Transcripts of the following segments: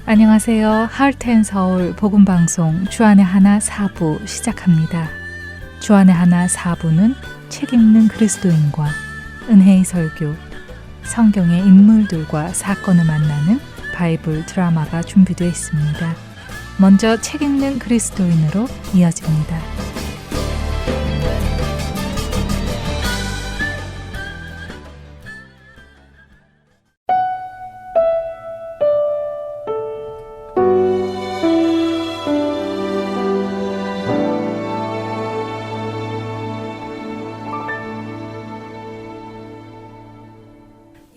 안녕하세요. 하트앤서울 복음방송 주안의 하나 4부 시작합니다. 주안의 하나 4부는 책 읽는 그리스도인과 은혜의 설교, 성경의 인물들과 사건을 만나는 바이블 드라마가 준비되어 있습니다. 먼저 책 읽는 그리스도인으로 이어집니다.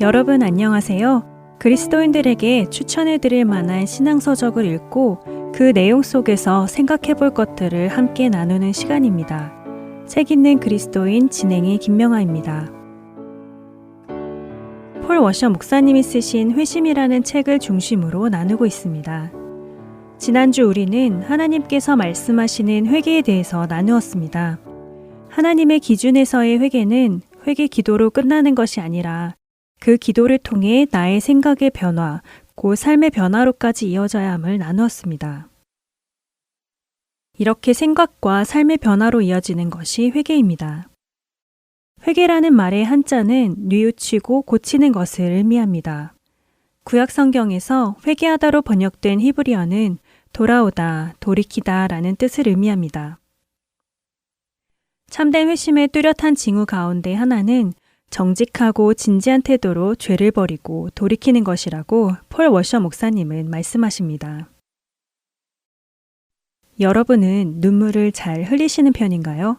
여러분 안녕하세요. 그리스도인들에게 추천해드릴 만한 신앙서적을 읽고 그 내용 속에서 생각해볼 것들을 함께 나누는 시간입니다. 책 읽는 그리스도인 진행의 김명아입니다. 폴 워셔 목사님이 쓰신 회심이라는 책을 중심으로 나누고 있습니다. 지난주 우리는 하나님께서 말씀하시는 회개에 대해서 나누었습니다. 하나님의 기준에서의 회개는 회개 기도로 끝나는 것이 아니라 그 기도를 통해 나의 생각의 변화, 곧 삶의 변화로까지 이어져야 함을 나누었습니다. 이렇게 생각과 삶의 변화로 이어지는 것이 회개입니다. 회개라는 말의 한자는 뉘우치고 고치는 것을 의미합니다. 구약 성경에서 회개하다로 번역된 히브리어는 돌아오다, 돌이키다 라는 뜻을 의미합니다. 참된 회심의 뚜렷한 징후 가운데 하나는 정직하고 진지한 태도로 죄를 버리고 돌이키는 것이라고 폴 워셔 목사님은 말씀하십니다. 여러분은 눈물을 잘 흘리시는 편인가요?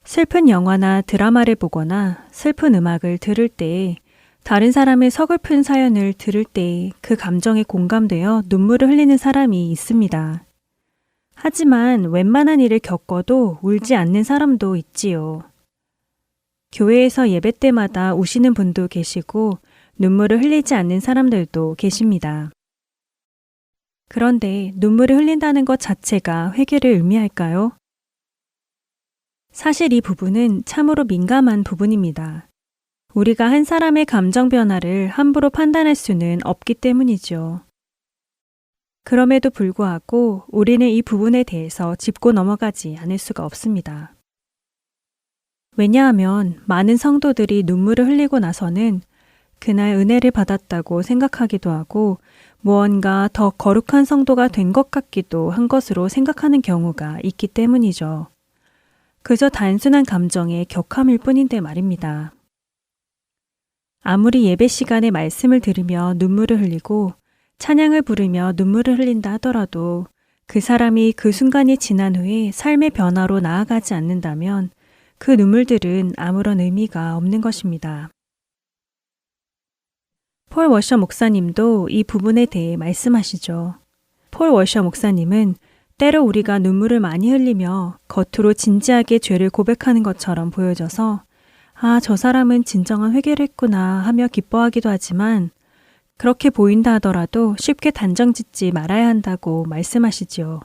슬픈 영화나 드라마를 보거나 슬픈 음악을 들을 때, 다른 사람의 서글픈 사연을 들을 때 그 감정에 공감되어 눈물을 흘리는 사람이 있습니다. 하지만 웬만한 일을 겪어도 울지 않는 사람도 있지요. 교회에서 예배 때마다 우시는 분도 계시고 눈물을 흘리지 않는 사람들도 계십니다. 그런데 눈물을 흘린다는 것 자체가 회개를 의미할까요? 사실 이 부분은 참으로 민감한 부분입니다. 우리가 한 사람의 감정 변화를 함부로 판단할 수는 없기 때문이죠. 그럼에도 불구하고 우리는 이 부분에 대해서 짚고 넘어가지 않을 수가 없습니다. 왜냐하면 많은 성도들이 눈물을 흘리고 나서는 그날 은혜를 받았다고 생각하기도 하고 무언가 더 거룩한 성도가 된 것 같기도 한 것으로 생각하는 경우가 있기 때문이죠. 그저 단순한 감정의 격함일 뿐인데 말입니다. 아무리 예배 시간에 말씀을 들으며 눈물을 흘리고 찬양을 부르며 눈물을 흘린다 하더라도 그 사람이 그 순간이 지난 후에 삶의 변화로 나아가지 않는다면 그 눈물들은 아무런 의미가 없는 것입니다. 폴 워셔 목사님도 이 부분에 대해 말씀하시죠. 폴 워셔 목사님은 때로 우리가 눈물을 많이 흘리며 겉으로 진지하게 죄를 고백하는 것처럼 보여져서 저 사람은 진정한 회개를 했구나 하며 기뻐하기도 하지만 그렇게 보인다 하더라도 쉽게 단정짓지 말아야 한다고 말씀하시지요.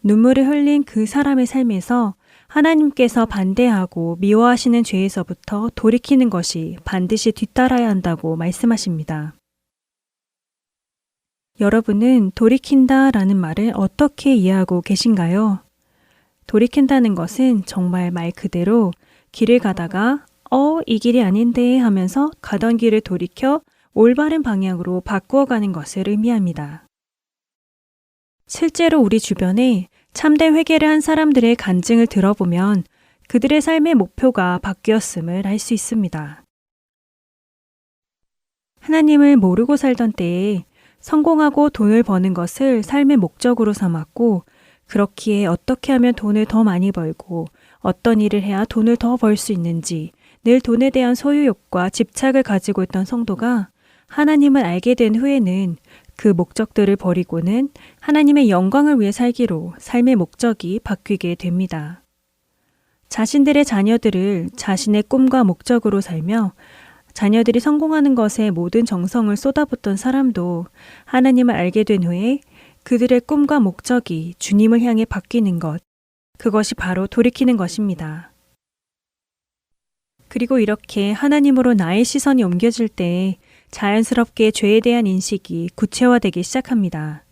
눈물을 흘린 그 사람의 삶에서 하나님께서 반대하고 미워하시는 죄에서부터 돌이키는 것이 반드시 뒤따라야 한다고 말씀하십니다. 여러분은 돌이킨다 라는 말을 어떻게 이해하고 계신가요? 돌이킨다는 것은 정말 말 그대로 길을 가다가 이 길이 아닌데 하면서 가던 길을 돌이켜 올바른 방향으로 바꾸어 가는 것을 의미합니다. 실제로 우리 주변에 참된 회개를 한 사람들의 간증을 들어보면 그들의 삶의 목표가 바뀌었음을 알 수 있습니다. 하나님을 모르고 살던 때에 성공하고 돈을 버는 것을 삶의 목적으로 삼았고 그렇기에 어떻게 하면 돈을 더 많이 벌고 어떤 일을 해야 돈을 더 벌 수 있는지 늘 돈에 대한 소유욕과 집착을 가지고 있던 성도가 하나님을 알게 된 후에는 그 목적들을 버리고는 하나님의 영광을 위해 살기로 삶의 목적이 바뀌게 됩니다. 자신들의 자녀들을 자신의 꿈과 목적으로 살며 자녀들이 성공하는 것에 모든 정성을 쏟아붓던 사람도 하나님을 알게 된 후에 그들의 꿈과 목적이 주님을 향해 바뀌는 것, 그것이 바로 돌이키는 것입니다. 그리고 이렇게 하나님으로 나의 시선이 옮겨질 때 자연스럽게 죄에 대한 인식이 구체화되기 시작합니다.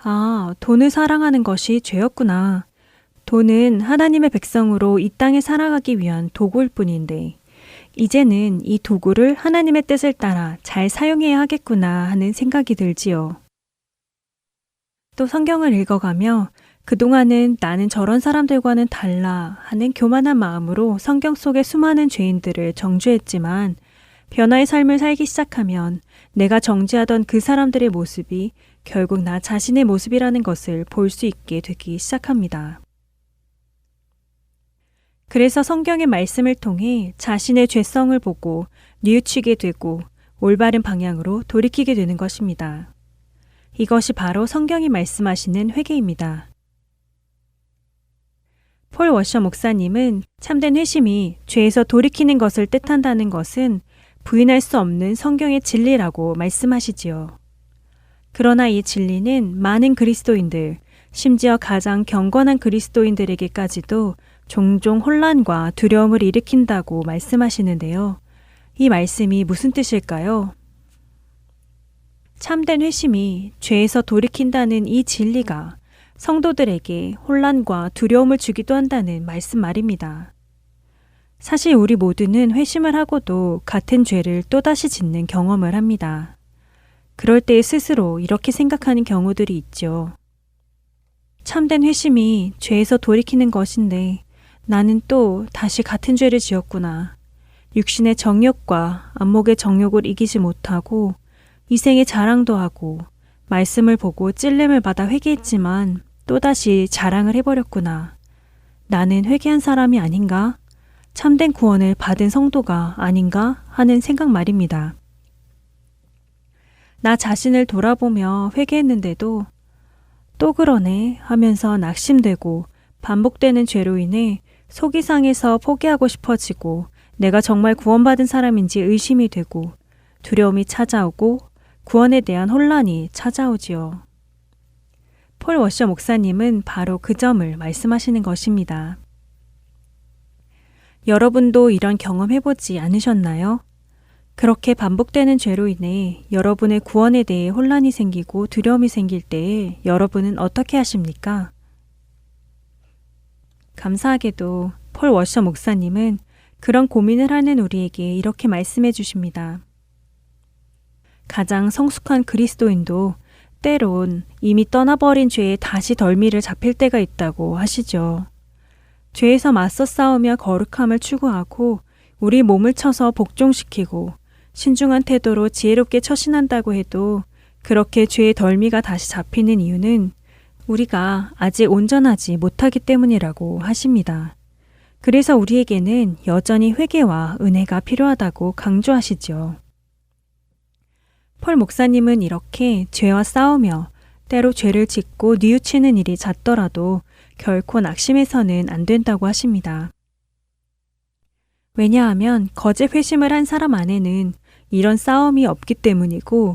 아, 돈을 사랑하는 것이 죄였구나. 돈은 하나님의 백성으로 이 땅에 살아가기 위한 도구일 뿐인데, 이제는 이 도구를 하나님의 뜻을 따라 잘 사용해야 하겠구나 하는 생각이 들지요. 또 성경을 읽어가며 그동안은 나는 저런 사람들과는 달라 하는 교만한 마음으로 성경 속의 수많은 죄인들을 정죄했지만 변화의 삶을 살기 시작하면 내가 정죄하던 그 사람들의 모습이 결국 나 자신의 모습이라는 것을 볼 수 있게 되기 시작합니다. 그래서 성경의 말씀을 통해 자신의 죄성을 보고 뉘우치게 되고 올바른 방향으로 돌이키게 되는 것입니다. 이것이 바로 성경이 말씀하시는 회개입니다. 폴 워셔 목사님은 참된 회심이 죄에서 돌이키는 것을 뜻한다는 것은 부인할 수 없는 성경의 진리라고 말씀하시지요. 그러나 이 진리는 많은 그리스도인들, 심지어 가장 경건한 그리스도인들에게까지도 종종 혼란과 두려움을 일으킨다고 말씀하시는데요. 이 말씀이 무슨 뜻일까요? 참된 회심이 죄에서 돌이킨다는 이 진리가 성도들에게 혼란과 두려움을 주기도 한다는 말씀 말입니다. 사실 우리 모두는 회심을 하고도 같은 죄를 또다시 짓는 경험을 합니다. 그럴 때 스스로 이렇게 생각하는 경우들이 있죠. 참된 회심이 죄에서 돌이키는 것인데 나는 또 다시 같은 죄를 지었구나. 육신의 정욕과 안목의 정욕을 이기지 못하고 이생의 자랑도 하고 말씀을 보고 찔림을 받아 회개했지만 또다시 자랑을 해버렸구나. 나는 회개한 사람이 아닌가? 참된 구원을 받은 성도가 아닌가? 하는 생각 말입니다. 나 자신을 돌아보며 회개했는데도 또 그러네 하면서 낙심되고 반복되는 죄로 인해 속이 상해서 포기하고 싶어지고 내가 정말 구원받은 사람인지 의심이 되고 두려움이 찾아오고 구원에 대한 혼란이 찾아오지요. 폴 워셔 목사님은 바로 그 점을 말씀하시는 것입니다. 여러분도 이런 경험 해보지 않으셨나요? 그렇게 반복되는 죄로 인해 여러분의 구원에 대해 혼란이 생기고 두려움이 생길 때에 여러분은 어떻게 하십니까? 감사하게도 폴 워셔 목사님은 그런 고민을 하는 우리에게 이렇게 말씀해 주십니다. 가장 성숙한 그리스도인도 때론 이미 떠나버린 죄에 다시 덜미를 잡힐 때가 있다고 하시죠. 죄에서 맞서 싸우며 거룩함을 추구하고 우리 몸을 쳐서 복종시키고 신중한 태도로 지혜롭게 처신한다고 해도 그렇게 죄의 덜미가 다시 잡히는 이유는 우리가 아직 온전하지 못하기 때문이라고 하십니다. 그래서 우리에게는 여전히 회개와 은혜가 필요하다고 강조하시죠. 폴 목사님은 이렇게 죄와 싸우며 때로 죄를 짓고 뉘우치는 일이 잦더라도 결코 낙심해서는 안 된다고 하십니다. 왜냐하면 거짓 회심을 한 사람 안에는 이런 싸움이 없기 때문이고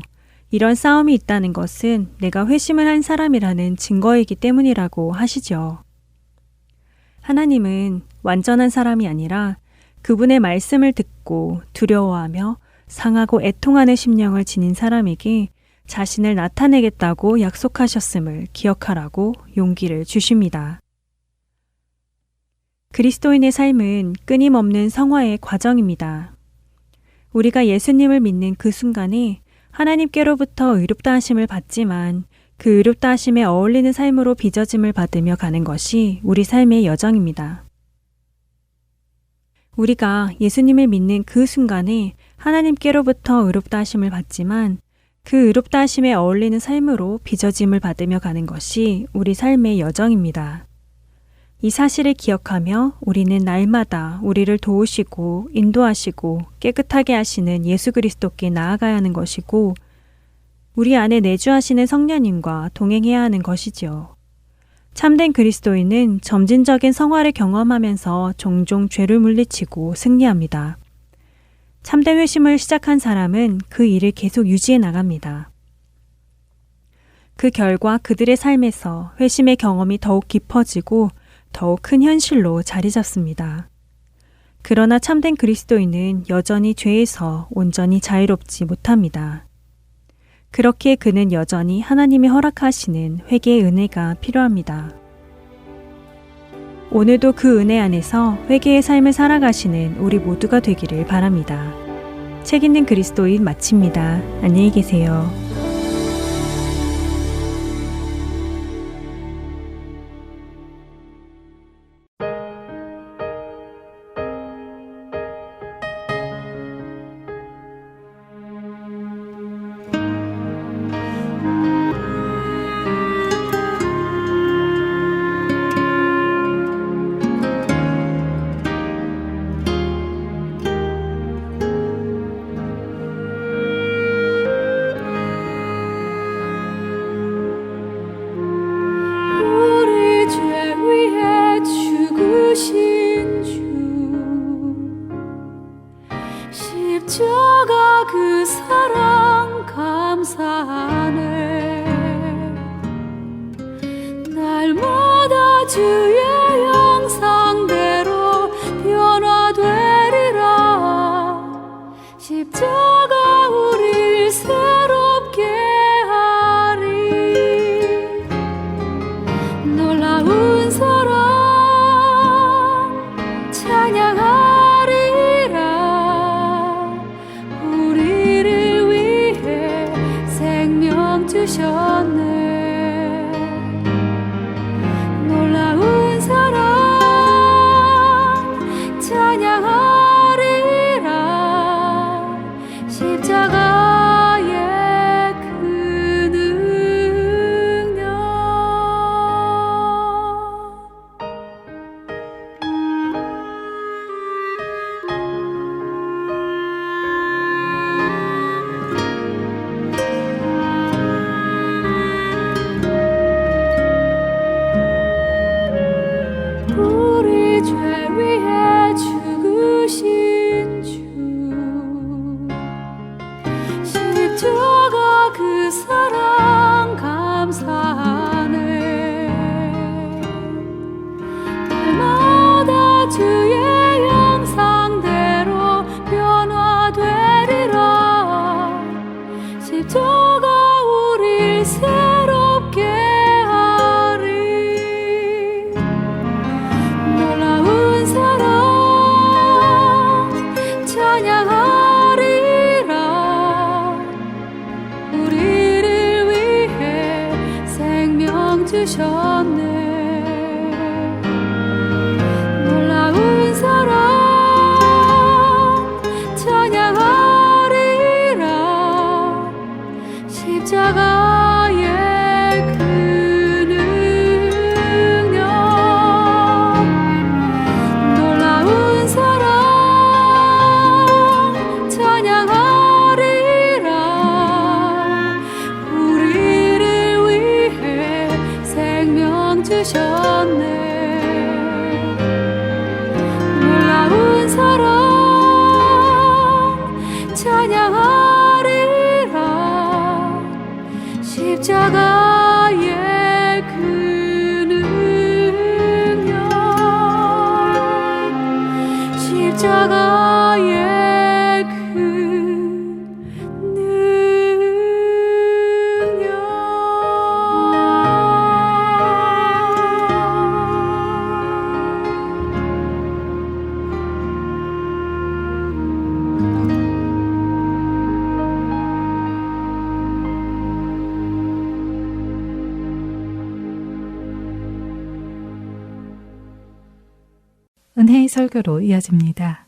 이런 싸움이 있다는 것은 내가 회심을 한 사람이라는 증거이기 때문이라고 하시죠. 하나님은 완전한 사람이 아니라 그분의 말씀을 듣고 두려워하며 상하고 애통하는 심령을 지닌 사람에게 자신을 나타내겠다고 약속하셨음을 기억하라고 용기를 주십니다. 그리스도인의 삶은 끊임없는 성화의 과정입니다. 우리가 예수님을 믿는 그 순간에 하나님께로부터 의롭다 하심을 받지만 그 의롭다 하심에 어울리는 삶으로 빚어짐을 받으며 가는 것이 우리 삶의 여정입니다. 우리가 예수님을 믿는 그 순간에 하나님께로부터 의롭다 하심을 받지만 그 의롭다 하심에 어울리는 삶으로 빚어짐을 받으며 가는 것이 우리 삶의 여정입니다. 이 사실을 기억하며 우리는 날마다 우리를 도우시고 인도하시고 깨끗하게 하시는 예수 그리스도께 나아가야 하는 것이고 우리 안에 내주하시는 성령님과 동행해야 하는 것이지요. 참된 그리스도인은 점진적인 성화를 경험하면서 종종 죄를 물리치고 승리합니다. 참된 회심을 시작한 사람은 그 일을 계속 유지해 나갑니다. 그 결과 그들의 삶에서 회심의 경험이 더욱 깊어지고 더욱 큰 현실로 자리 잡습니다. 그러나 참된 그리스도인은 여전히 죄에서 온전히 자유롭지 못합니다. 그렇기에 그는 여전히 하나님이 허락하시는 회개의 은혜가 필요합니다. 오늘도 그 은혜 안에서 회개의 삶을 살아가시는 우리 모두가 되기를 바랍니다. 책 읽는 그리스도인 마칩니다. 안녕히 계세요. 우리 죄 위해 죽으신 주 십자가 그 사랑 감사하네. 날마다 주의 형상대로 변화되리라. 십자가 우릴 새롭게 하리. 놀라운 사랑 찬양하리라. 우리를 위해 생명 주셨네. 놀라운 사랑 찬양하리라. 십자가의 그 능력. 우리 죄 위해 죽으신 주 십자가 그 사랑 감사하네. 날마다 주의 형상대로 변화되리라. 십자가 우릴 새롭게 하리. 놀라운 사랑 찬양하리라. 우리를 위해 생명 주셨네. 놀라운 사랑 찬양하리라. 십자가의 그 능력. 놀라운 사랑 찬양하리라. 우리를 위해 생명 주셨네. 놀라운 사랑 찬양하리라. 십자가의 그 능력. 십자가의 그 은혜의 설교로 이어집니다.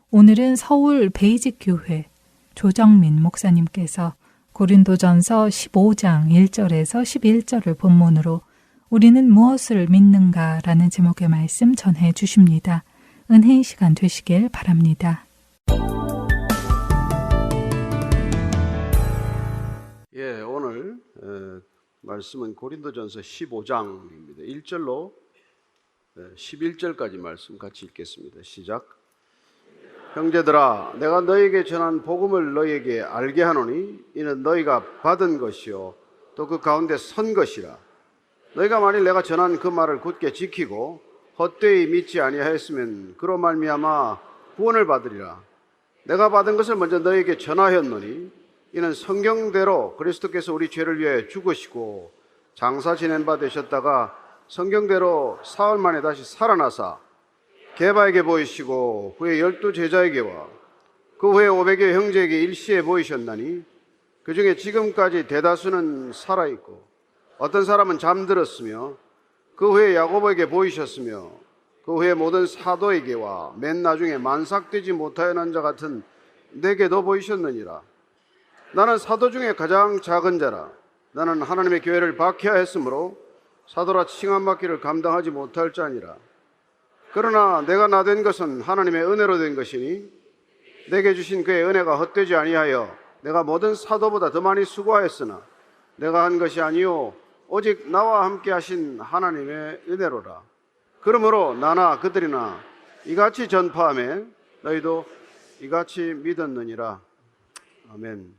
오늘은 서울 베이직 교회 조정민 목사님께서 고린도전서 15장 1절에서 11절을 본문으로 우리는 무엇을 믿는가 라는 제목의 말씀 전해 주십니다. 은혜의 시간 되시길 바랍니다. 예, 오늘 말씀은 고린도전서 15장입니다. 1절로 11절까지 말씀 같이 읽겠습니다. 시작. 형제들아, 내가 너에게 전한 복음을 너에게 알게 하노니 이는 너희가 받은 것이요 또 그 가운데 선 것이라. 너희가 만일 내가 전한 그 말을 굳게 지키고 헛되이 믿지 아니하였으면 그로 말미암아 구원을 받으리라. 내가 받은 것을 먼저 너에게 전하였노니 이는 성경대로 그리스도께서 우리 죄를 위해 죽으시고 장사 지낸 바 되셨다가 성경대로 사흘 만에 다시 살아나사 게바에게 보이시고 후에 12 제자에게와 그 후에 500여 형제에게 일시에 보이셨나니 그 중에 지금까지 대다수는 살아있고 어떤 사람은 잠들었으며 그 후에 야고보에게 보이셨으며 그 후에 모든 사도에게와 맨 나중에 만삭되지 못하여난 자 같은 내게도 보이셨느니라. 나는 사도 중에 가장 작은 자라. 나는 하나님의 교회를 박해하였으므로 사도라 칭함받기를 감당하지 못할 자니라. 그러나 내가 나된 것은 하나님의 은혜로 된 것이니 내게 주신 그의 은혜가 헛되지 아니하여 내가 모든 사도보다 더 많이 수고하였으나 내가 한 것이 아니요 오직 나와 함께 하신 하나님의 은혜로라. 그러므로 나나 그들이나 이같이 전파하며 너희도 이같이 믿었느니라. 아멘.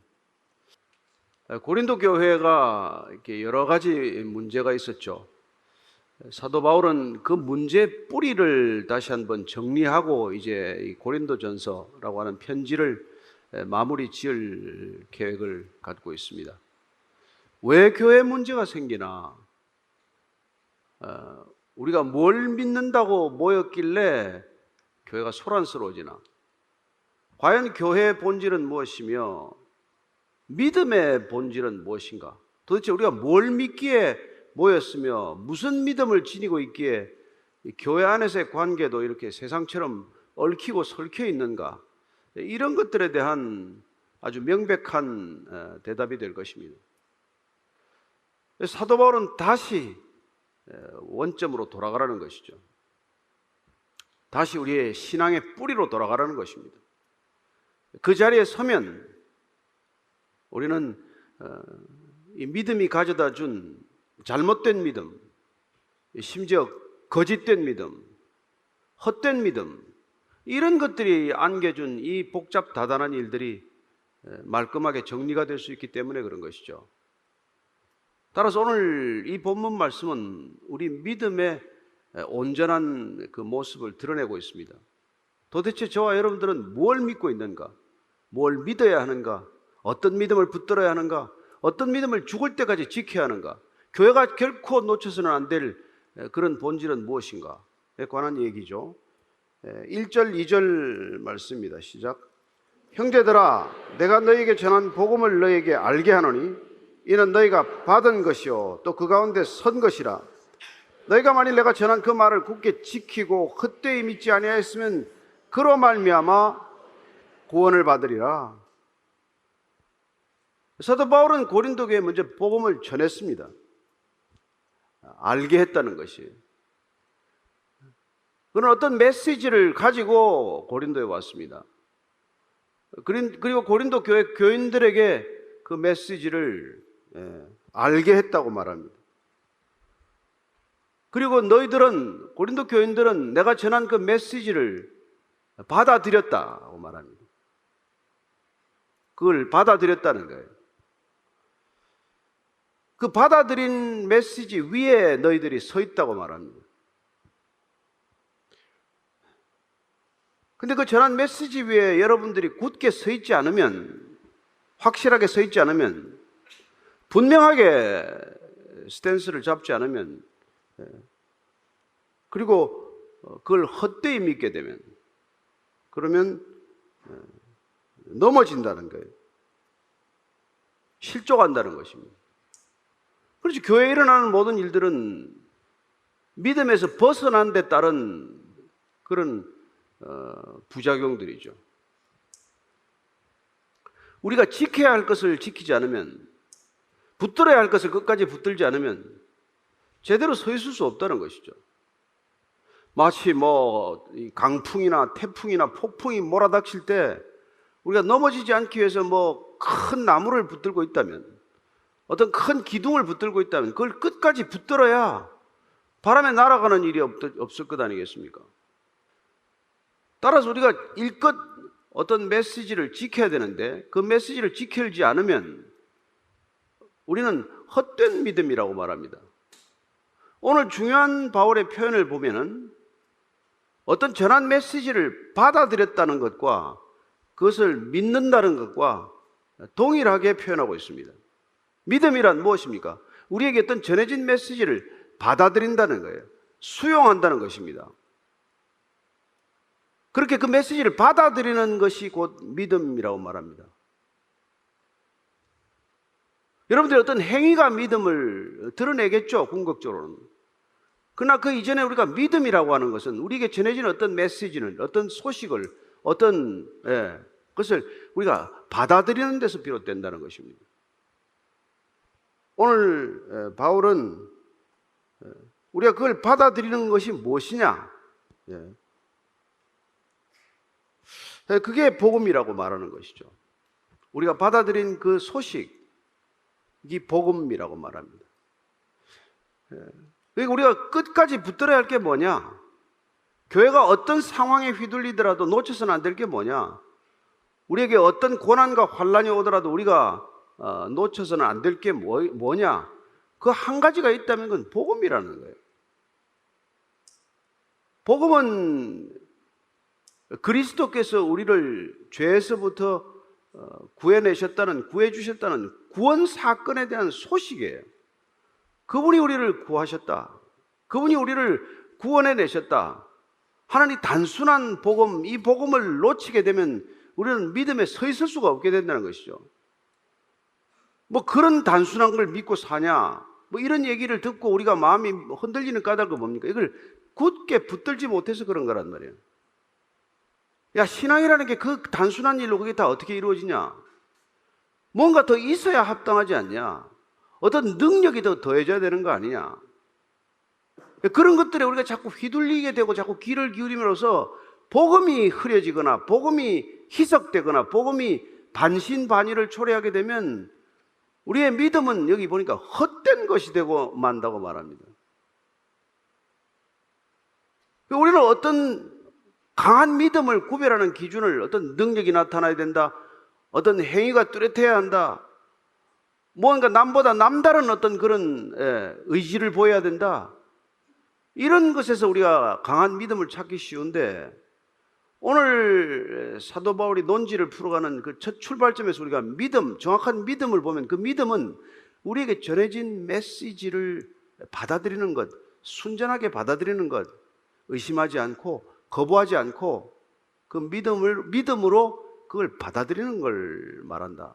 고린도 교회가 이렇게 여러 가지 문제가 있었죠. 사도 바울은 그 문제의 뿌리를 다시 한번 정리하고 이제 이 고린도전서라고 하는 편지를 마무리 지을 계획을 갖고 있습니다. 왜 교회 문제가 생기나? 우리가 뭘 믿는다고 모였길래 교회가 소란스러워지나? 과연 교회의 본질은 무엇이며 믿음의 본질은 무엇인가? 도대체 우리가 뭘 믿기에 모였으며 무슨 믿음을 지니고 있기에 교회 안에서의 관계도 이렇게 세상처럼 얽히고 설켜 있는가? 이런 것들에 대한 아주 명백한 대답이 될 것입니다. 사도 바울은 다시 원점으로 돌아가라는 것이죠. 다시 우리의 신앙의 뿌리로 돌아가라는 것입니다. 그 자리에 서면 우리는 이 믿음이 가져다 준 잘못된 믿음, 심지어 거짓된 믿음, 헛된 믿음, 이런 것들이 안겨준 이 복잡다단한 일들이 말끔하게 정리가 될 수 있기 때문에 그런 것이죠. 따라서 오늘 이 본문 말씀은 우리 믿음의 온전한 그 모습을 드러내고 있습니다. 도대체 저와 여러분들은 뭘 믿고 있는가? 뭘 믿어야 하는가? 어떤 믿음을 붙들어야 하는가? 어떤 믿음을 죽을 때까지 지켜야 하는가? 교회가 결코 놓쳐서는 안 될 그런 본질은 무엇인가에 관한 얘기죠. 1절, 2절 말씀입니다. 시작. 형제들아, 내가 너희에게 전한 복음을 너희에게 알게 하노니 이는 너희가 받은 것이요 또 그 가운데 선 것이라. 너희가 만일 내가 전한 그 말을 굳게 지키고 헛되이 믿지 아니하였으면 그로 말미암아 구원을 받으리라. 사도 바울은 고린도 교회에 먼저 복음을 전했습니다. 알게 했다는 것이. 그는 어떤 메시지를 가지고 고린도에 왔습니다. 그리고 고린도 교회 교인들에게 그 메시지를 알게 했다고 말합니다. 그리고 너희들은, 고린도 교인들은 내가 전한 그 메시지를 받아들였다고 말합니다. 그걸 받아들였다는 거예요. 그 받아들인 메시지 위에 너희들이 서 있다고 말합니다. 근데 그 전한 메시지 위에 여러분들이 굳게 서 있지 않으면, 확실하게 서 있지 않으면, 분명하게 스탠스를 잡지 않으면, 그리고 그걸 헛되이 믿게 되면, 그러면 넘어진다는 거예요. 실족한다는 것입니다. 그렇지, 교회에 일어나는 모든 일들은 믿음에서 벗어난 데 따른 그런 부작용들이죠. 우리가 지켜야 할 것을 지키지 않으면, 붙들어야 할 것을 끝까지 붙들지 않으면 제대로 서 있을 수 없다는 것이죠. 마치 강풍이나 태풍이나 폭풍이 몰아닥칠 때 우리가 넘어지지 않기 위해서 큰 나무를 붙들고 있다면, 어떤 큰 기둥을 붙들고 있다면 그걸 끝까지 붙들어야 바람에 날아가는 일이 없을 것 아니겠습니까? 따라서 우리가 일껏 어떤 메시지를 지켜야 되는데 그 메시지를 지키지 않으면 우리는 헛된 믿음이라고 말합니다. 오늘 중요한 바울의 표현을 보면은 어떤 전한 메시지를 받아들였다는 것과 그것을 믿는다는 것과 동일하게 표현하고 있습니다. 믿음이란 무엇입니까? 우리에게 어떤 전해진 메시지를 받아들인다는 거예요. 수용한다는 것입니다. 그렇게 그 메시지를 받아들이는 것이 곧 믿음이라고 말합니다. 여러분들이 어떤 행위가 믿음을 드러내겠죠, 궁극적으로는. 그러나 그 이전에 우리가 믿음이라고 하는 것은 우리에게 전해지는 어떤 메시지를, 어떤 소식을, 어떤 그것을 우리가 받아들이는 데서 비롯된다는 것입니다. 오늘 바울은 우리가 그걸 받아들이는 것이 무엇이냐? 그게 복음이라고 말하는 것이죠. 우리가 받아들인 그 소식이 복음이라고 말합니다. 그러니까 우리가 끝까지 붙들어야 할 게 뭐냐? 교회가 어떤 상황에 휘둘리더라도 놓쳐서는 안 될 게 뭐냐? 우리에게 어떤 고난과 환난이 오더라도 우리가 놓쳐서는 안 될 게 뭐냐? 그 한 가지가 있다면 그건 복음이라는 거예요. 복음은 그리스도께서 우리를 죄에서부터 구해내셨다는, 구해주셨다는 구원 사건에 대한 소식이에요. 그분이 우리를 구하셨다. 그분이 우리를 구원해내셨다. 하나님 단순한 복음, 이 복음을 놓치게 되면 우리는 믿음에 서 있을 수가 없게 된다는 것이죠. 뭐 그런 단순한 걸 믿고 사냐? 뭐 이런 얘기를 듣고 우리가 마음이 흔들리는 까닭은 뭡니까? 이걸 굳게 붙들지 못해서 그런 거란 말이에요. 야, 신앙이라는 게 그 단순한 일로 그게 다 어떻게 이루어지냐? 뭔가 더 있어야 합당하지 않냐? 어떤 능력이 더 더해져야 되는 거 아니냐? 그런 것들에 우리가 자꾸 휘둘리게 되고 자꾸 귀를 기울임으로써 복음이 흐려지거나 복음이 희석되거나 복음이 반신반의를 초래하게 되면 우리의 믿음은 여기 보니까 헛된 것이 되고 만다고 말합니다. 우리는 어떤 강한 믿음을 구별하는 기준을, 어떤 능력이 나타나야 된다, 어떤 행위가 뚜렷해야 한다, 뭔가 남보다 남다른 어떤 그런 의지를 보여야 된다, 이런 것에서 우리가 강한 믿음을 찾기 쉬운데, 오늘 사도 바울이 논지를 풀어가는 그 첫 출발점에서 우리가 믿음, 정확한 믿음을 보면 그 믿음은 우리에게 전해진 메시지를 받아들이는 것, 순전하게 받아들이는 것, 의심하지 않고 거부하지 않고 그 믿음으로 그걸 받아들이는 걸 말한다.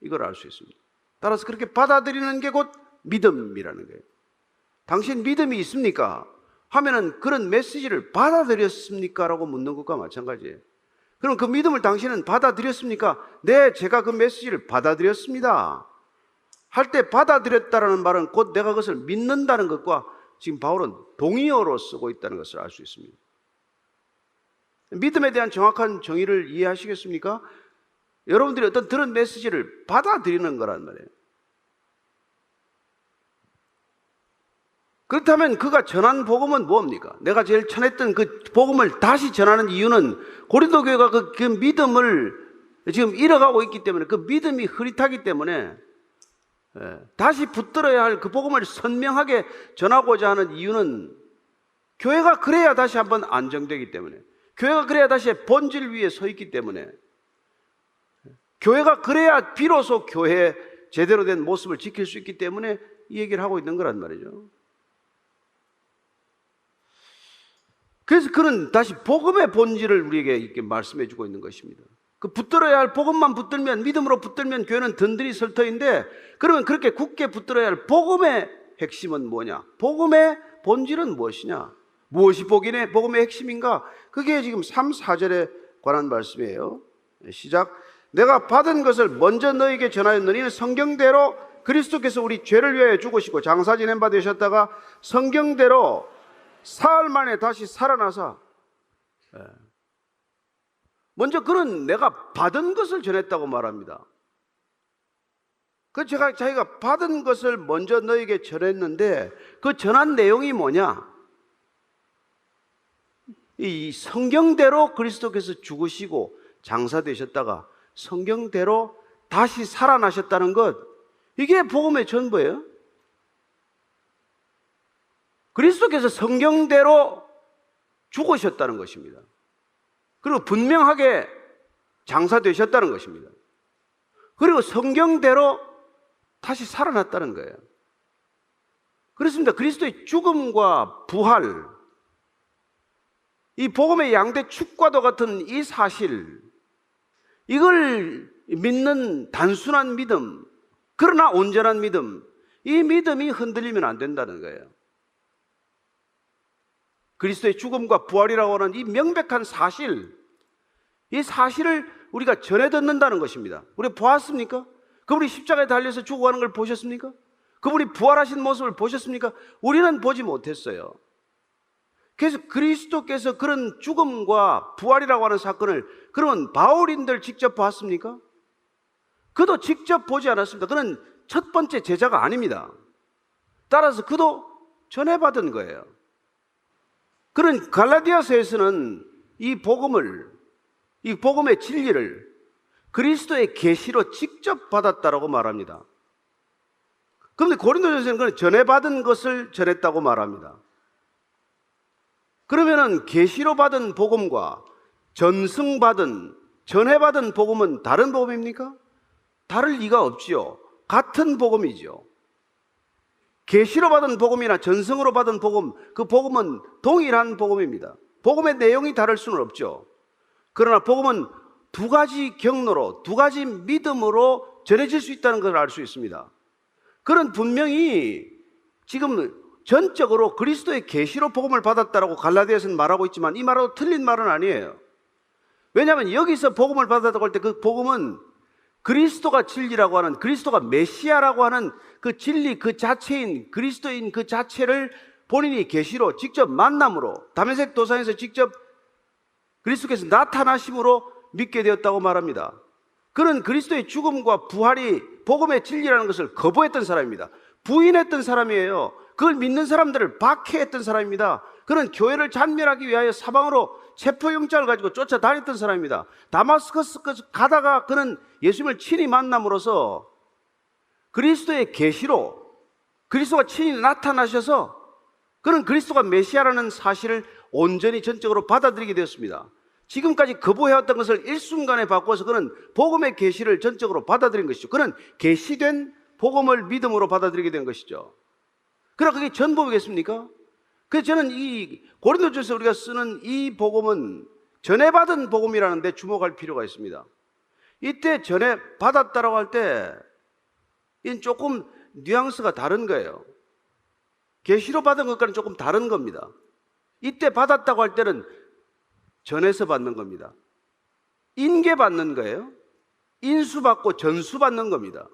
이걸 알 수 있습니다. 따라서 그렇게 받아들이는 게 곧 믿음이라는 거예요. 당신 믿음이 있습니까? 하면은 그런 메시지를 받아들였습니까? 라고 묻는 것과 마찬가지예요. 그럼 그 믿음을 당신은 받아들였습니까? 네, 제가 그 메시지를 받아들였습니다. 할 때 받아들였다라는 말은 곧 내가 그것을 믿는다는 것과 지금 바울은 동의어로 쓰고 있다는 것을 알 수 있습니다. 믿음에 대한 정확한 정의를 이해하시겠습니까? 여러분들이 어떤 들은 메시지를 받아들이는 거란 말이에요. 그렇다면 그가 전한 복음은 뭡니까? 내가 제일 전했던 그 복음을 다시 전하는 이유는 고린도 교회가 그 믿음을 지금 잃어가고 있기 때문에, 그 믿음이 흐릿하기 때문에 다시 붙들어야 할 그 복음을 선명하게 전하고자 하는 이유는 교회가 그래야 다시 한번 안정되기 때문에, 교회가 그래야 다시 본질 위에 서 있기 때문에, 교회가 그래야 비로소 교회의 제대로 된 모습을 지킬 수 있기 때문에 이 얘기를 하고 있는 거란 말이죠. 그래서 그는 다시 복음의 본질을 우리에게 이렇게 말씀해 주고 있는 것입니다. 그 붙들어야 할 복음만 붙들면, 믿음으로 붙들면 교회는 든든히 설 터인데, 그러면 그렇게 굳게 붙들어야 할 복음의 핵심은 뭐냐? 복음의 본질은 무엇이냐? 무엇이 복음의 핵심인가? 그게 지금 3, 4절에 관한 말씀이에요. 시작. 내가 받은 것을 먼저 너에게 전하였느니 성경대로 그리스도께서 우리 죄를 위하여 죽으시고 장사 지낸 바 되셨다가 성경대로 사흘 만에 다시 살아나사, 먼저 그는 내가 받은 것을 전했다고 말합니다. 그 자기가 받은 것을 먼저 너에게 전했는데 그 전한 내용이 뭐냐? 이 성경대로 그리스도께서 죽으시고 장사되셨다가 성경대로 다시 살아나셨다는 것, 이게 복음의 전부예요. 그리스도께서 성경대로 죽으셨다는 것입니다. 그리고 분명하게 장사되셨다는 것입니다. 그리고 성경대로 다시 살아났다는 거예요. 그렇습니다. 그리스도의 죽음과 부활, 이 복음의 양대 축과도 같은 이 사실, 이걸 믿는 단순한 믿음, 그러나 온전한 믿음, 이 믿음이 흔들리면 안 된다는 거예요. 그리스도의 죽음과 부활이라고 하는 이 명백한 사실, 이 사실을 우리가 전해 듣는다는 것입니다. 우리 보았습니까? 그분이 십자가에 달려서 죽어가는 걸 보셨습니까? 그분이 부활하신 모습을 보셨습니까? 우리는 보지 못했어요. 그래서 그리스도께서 그런 죽음과 부활이라고 하는 사건을 그러면 바울인들 직접 봤습니까? 그도 직접 보지 않았습니다. 그는 첫 번째 제자가 아닙니다. 따라서 그도 전해받은 거예요. 그런 갈라디아서에서는 이 복음을, 이 복음의 진리를 그리스도의 계시로 직접 받았다라고 말합니다. 그런데 고린도전서는 그는 전해받은 것을 전했다고 말합니다. 그러면은 계시로 받은 복음과 전승받은, 전해받은 복음은 다른 복음입니까? 다를 리가 없지요. 같은 복음이죠. 계시로 받은 복음이나 전승으로 받은 복음, 그 복음은 동일한 복음입니다. 복음의 내용이 다를 수는 없죠. 그러나 복음은 두 가지 경로로, 두 가지 믿음으로 전해질 수 있다는 것을 알 수 있습니다. 그런 분명히 지금 전적으로 그리스도의 계시로 복음을 받았다라고 갈라디아서는 말하고 있지만 이 말하고 틀린 말은 아니에요. 왜냐하면 여기서 복음을 받았다고 할 때 그 복음은 그리스도가 진리라고 하는, 그리스도가 메시아라고 하는 그 진리 그 자체인, 그리스도인 그 자체를 본인이 계시로 직접 만남으로, 다메섹 도상에서 직접 그리스도께서 나타나심으로 믿게 되었다고 말합니다. 그는 그리스도의 죽음과 부활이 복음의 진리라는 것을 거부했던 사람입니다. 부인했던 사람이에요. 그걸 믿는 사람들을 박해했던 사람입니다. 그는 교회를 잔멸하기 위하여 사방으로 체포영장을 가지고 쫓아다녔던 사람입니다. 다마스커스까지 가다가 그는 예수님을 친히 만남으로써 그리스도의 계시로 그리스도가 친히 나타나셔서 그는 그리스도가 메시아라는 사실을 온전히 전적으로 받아들이게 되었습니다. 지금까지 거부해왔던 것을 일순간에 바꿔서 그는 복음의 계시를 전적으로 받아들인 것이죠. 그는 계시된 복음을 믿음으로 받아들이게 된 것이죠. 그러나 그게 전복이겠습니까? 그래서 저는 이 고린도전서 우리가 쓰는 이 복음은 전해받은 복음이라는 데 주목할 필요가 있습니다. 이때 전해받았다라고 할 때 이는 조금 뉘앙스가 다른 거예요. 계시로 받은 것과는 조금 다른 겁니다. 이때 받았다고 할 때는 전해서 받는 겁니다. 인계받는 거예요. 인수받고 전수받는 겁니다.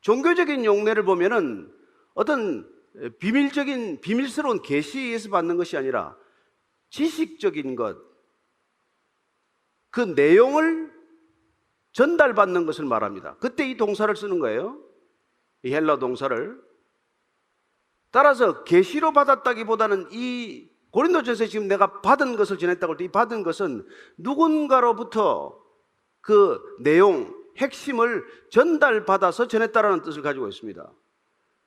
종교적인 용례를 보면은 어떤 비밀적인, 비밀스러운 계시에 의해서 받는 것이 아니라 지식적인 것, 그 내용을 전달받는 것을 말합니다. 그때 이 동사를 쓰는 거예요. 이 헬라 동사를. 따라서 계시로 받았다기보다는 이 고린도전서에 지금 내가 받은 것을 전했다고 할 때 이 받은 것은 누군가로부터 그 내용, 핵심을 전달받아서 전했다라는 뜻을 가지고 있습니다.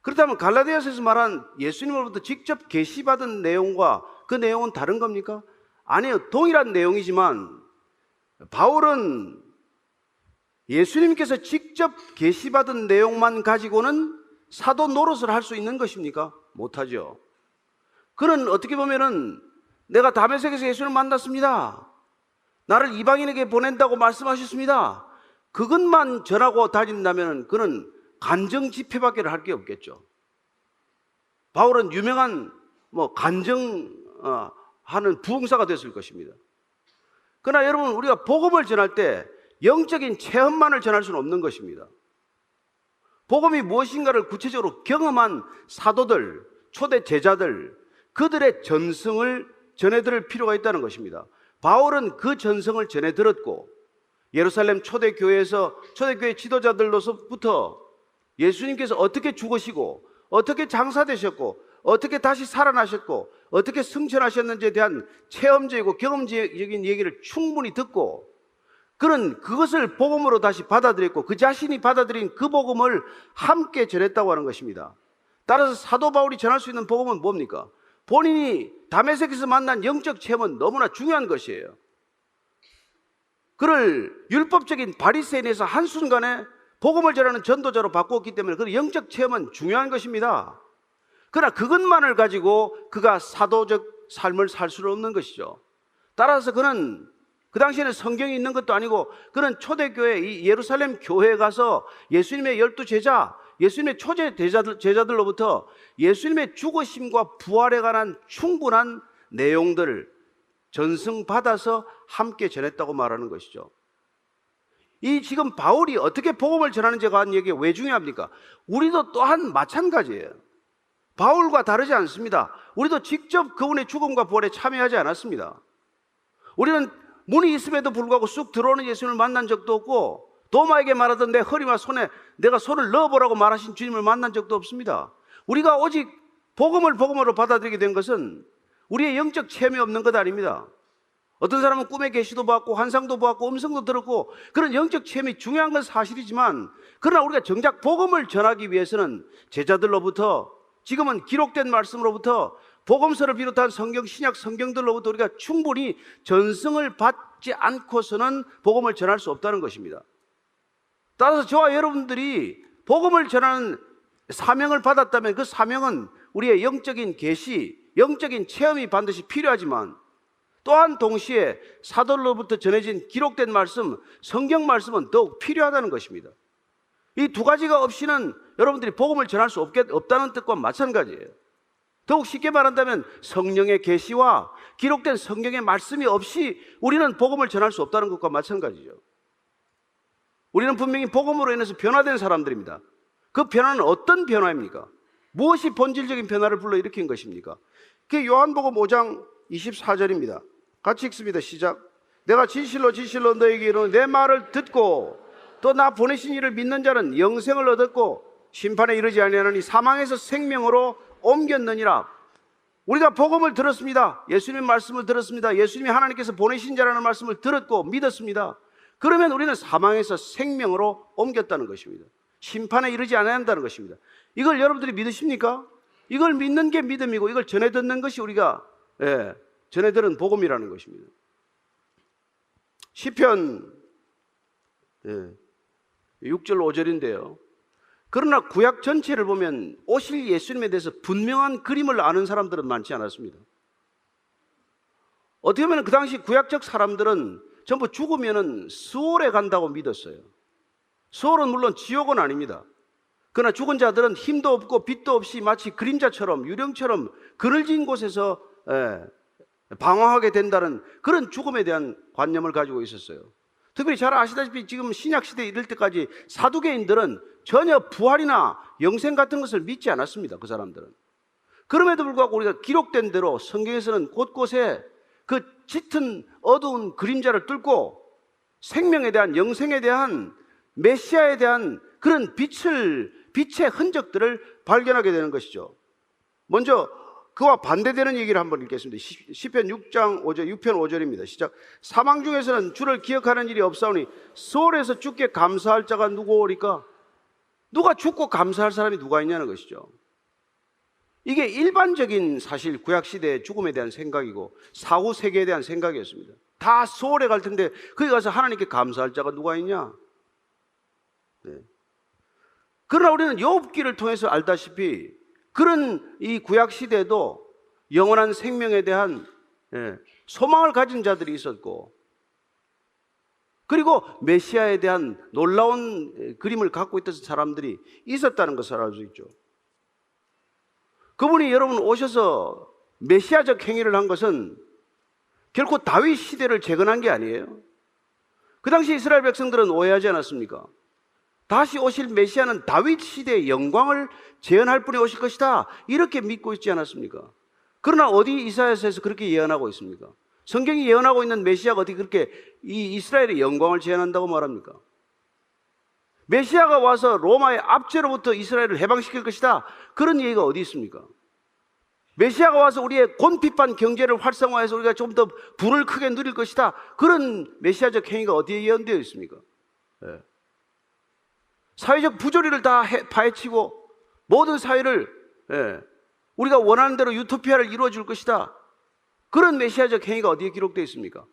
그렇다면 갈라디아서에서 말한 예수님으로부터 직접 계시받은 내용과 그 내용은 다른 겁니까? 아니요, 동일한 내용이지만 바울은 예수님께서 직접 계시받은 내용만 가지고는 사도 노릇을 할 수 있는 것입니까? 못하죠. 그는 어떻게 보면은 내가 다메섹에서 예수를 만났습니다. 나를 이방인에게 보낸다고 말씀하셨습니다. 그것만 전하고 다닌다면 그는 간증 집회밖에 할 게 없겠죠. 바울은 유명한 간증하는 부흥사가 됐을 것입니다. 그러나 여러분, 우리가 복음을 전할 때 영적인 체험만을 전할 수는 없는 것입니다. 복음이 무엇인가를 구체적으로 경험한 사도들, 초대 제자들, 그들의 전승을 전해들을 필요가 있다는 것입니다. 바울은 그 전승을 전해 들었고 예루살렘 초대교회에서 초대교회 지도자들로서부터 예수님께서 어떻게 죽으시고 어떻게 장사되셨고 어떻게 다시 살아나셨고 어떻게 승천하셨는지에 대한 체험적이고 경험적인 얘기를 충분히 듣고 그는 그것을 복음으로 다시 받아들였고 그 자신이 받아들인 그 복음을 함께 전했다고 하는 것입니다. 따라서 사도 바울이 전할 수 있는 복음은 뭡니까? 본인이 다메섹에서 만난 영적 체험은 너무나 중요한 것이에요. 그를 율법적인 바리새인에서 한순간에 복음을 전하는 전도자로 바꾸었기 때문에 그 영적 체험은 중요한 것입니다. 그러나 그것만을 가지고 그가 사도적 삶을 살 수는 없는 것이죠. 따라서 그는 그 당시에는 성경이 있는 것도 아니고 그는 초대교회 이 예루살렘 교회에 가서 예수님의 12제자, 예수님의 초대 제자들로부터 예수님의 죽으심과 부활에 관한 충분한 내용들을 전승받아서 함께 전했다고 말하는 것이죠. 이 지금 바울이 어떻게 복음을 전하는지가 한 얘기가 왜 중요합니까? 우리도 또한 마찬가지예요. 바울과 다르지 않습니다. 우리도 직접 그분의 죽음과 부활에 참여하지 않았습니다. 우리는 문이 있음에도 불구하고 쑥 들어오는 예수님을 만난 적도 없고 도마에게 말하던 내 허리와 손에 내가 손을 넣어보라고 말하신 주님을 만난 적도 없습니다. 우리가 오직 복음으로 받아들이게 된 것은 우리의 영적 체험이 없는 것 아닙니다. 어떤 사람은 꿈의 계시도 받고 환상도 받고 음성도 들었고 그런 영적 체험이 중요한 건 사실이지만 그러나 우리가 정작 복음을 전하기 위해서는 제자들로부터 지금은 기록된 말씀으로부터 복음서를 비롯한 성경, 신약 성경들로부터 우리가 충분히 전승을 받지 않고서는 복음을 전할 수 없다는 것입니다. 따라서 저와 여러분들이 복음을 전하는 사명을 받았다면 그 사명은 우리의 영적인 계시, 영적인 체험이 반드시 필요하지만 또한 동시에 사도로부터 전해진 기록된 말씀, 성경 말씀은 더욱 필요하다는 것입니다. 이 두 가지가 없이는 여러분들이 복음을 전할 수 없다는 뜻과 마찬가지예요. 더욱 쉽게 말한다면 성령의 계시와 기록된 성경의 말씀이 없이 우리는 복음을 전할 수 없다는 것과 마찬가지죠. 우리는 분명히 복음으로 인해서 변화된 사람들입니다. 그 변화는 어떤 변화입니까? 무엇이 본질적인 변화를 불러일으킨 것입니까? 그게 요한복음 5장 24절입니다. 같이 읽습니다. 시작. 내가 진실로 너에게 이르노니 내 말을 듣고 또 나 보내신 이를 믿는 자는 영생을 얻었고 심판에 이르지 아니하느니 사망에서 생명으로 옮겼느니라. 우리가 복음을 들었습니다. 예수님 말씀을 들었습니다. 예수님이 하나님께서 보내신 자라는 말씀을 들었고 믿었습니다. 그러면 우리는 사망에서 생명으로 옮겼다는 것입니다. 심판에 이르지 않는다는 것입니다. 이걸 여러분들이 믿으십니까? 이걸 믿는 게 믿음이고 이걸 전해 듣는 것이 우리가 전해 들은 복음이라는 것입니다. 시편 6절 5절인데요. 그러나 구약 전체를 보면 오실 예수님에 대해서 분명한 그림을 아는 사람들은 많지 않았습니다. 어떻게 보면 그 당시 구약적 사람들은 전부 죽으면 수월에 간다고 믿었어요. 수월은 물론 지옥은 아닙니다. 그러나 죽은 자들은 힘도 없고 빛도 없이 마치 그림자처럼 유령처럼 그늘진 곳에서 방황하게 된다는 그런 죽음에 대한 관념을 가지고 있었어요. 특별히 잘 아시다시피 지금 신약시대에 이를 때까지 사두개인들은 전혀 부활이나 영생 같은 것을 믿지 않았습니다. 그 사람들은. 그럼에도 불구하고 우리가 기록된 대로 성경에서는 곳곳에 그 짙은 어두운 그림자를 뚫고 생명에 대한, 영생에 대한, 메시아에 대한 그런 빛의 흔적들을 발견하게 되는 것이죠. 먼저 그와 반대되는 얘기를 한번 읽겠습니다. 시편 6장 5절, 6편 5절입니다. 시작. 사망 중에서는 주를 기억하는 일이 없사오니 수월에서 주께 감사할 자가 누구오리까? 누가 죽고 감사할 사람이 누가 있냐는 것이죠. 이게 일반적인 사실 구약시대의 죽음에 대한 생각이고 사후 세계에 대한 생각이었습니다. 다 수월에 갈 텐데 거기 가서 하나님께 감사할 자가 누가 있냐? 그러나 우리는 욥기를 통해서 알다시피 그런 이 구약시대에도 영원한 생명에 대한 소망을 가진 자들이 있었고 그리고 메시아에 대한 놀라운 그림을 갖고 있던 사람들이 있었다는 것을 알 수 있죠. 그분이 여러분 오셔서 메시아적 행위를 한 것은 결코 다윗 시대를 재건한 게 아니에요. 그 당시 이스라엘 백성들은 오해하지 않았습니까? 다시 오실 메시아는 다윗 시대의 영광을 재현할 분이 오실 것이다 이렇게 믿고 있지 않았습니까? 그러나 어디 이사야서에서 그렇게 예언하고 있습니까? 성경이 예언하고 있는 메시아가 어떻게 그렇게 이 이스라엘의 영광을 재현한다고 말합니까? 메시아가 와서 로마의 압제로부터 이스라엘을 해방시킬 것이다 그런 얘기가 어디 있습니까? 메시아가 와서 우리의 곤핍한 경제를 활성화해서 우리가 좀 더 부를 크게 누릴 것이다 그런 메시아적 행위가 어디에 예언되어 있습니까? 사회적 부조리를 다 파헤치고 모든 사회를 우리가 원하는 대로 유토피아를 이루어 줄 것이다. 그런 메시아적 행위가 어디에 기록되어 있습니까?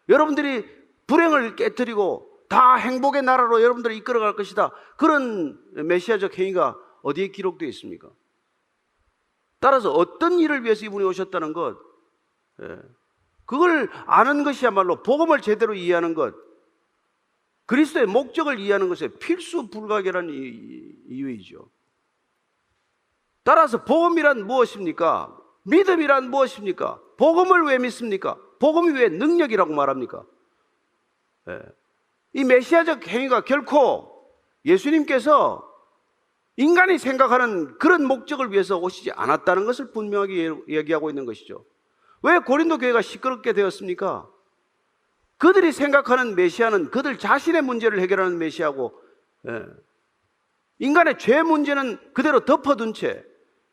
여러분들이 불행을 깨뜨리고 다 행복의 나라로 여러분들을 이끌어갈 것이다. 그런 메시아적 행위가 어디에 기록되어 있습니까? 따라서 어떤 일을 위해서 이분이 오셨다는 것, 그걸 아는 것이야말로 복음을 제대로 이해하는 것, 그리스도의 목적을 이해하는 것에 필수 불가결한 이유이죠. 따라서 복음이란 무엇입니까? 믿음이란 무엇입니까? 복음을 왜 믿습니까? 복음이 왜 능력이라고 말합니까? 이 메시아적 행위가 결코 예수님께서 인간이 생각하는 그런 목적을 위해서 오시지 않았다는 것을 분명하게 얘기하고 있는 것이죠. 왜 고린도 교회가 시끄럽게 되었습니까? 그들이 생각하는 메시아는 그들 자신의 문제를 해결하는 메시아고, 인간의 죄 문제는 그대로 덮어둔 채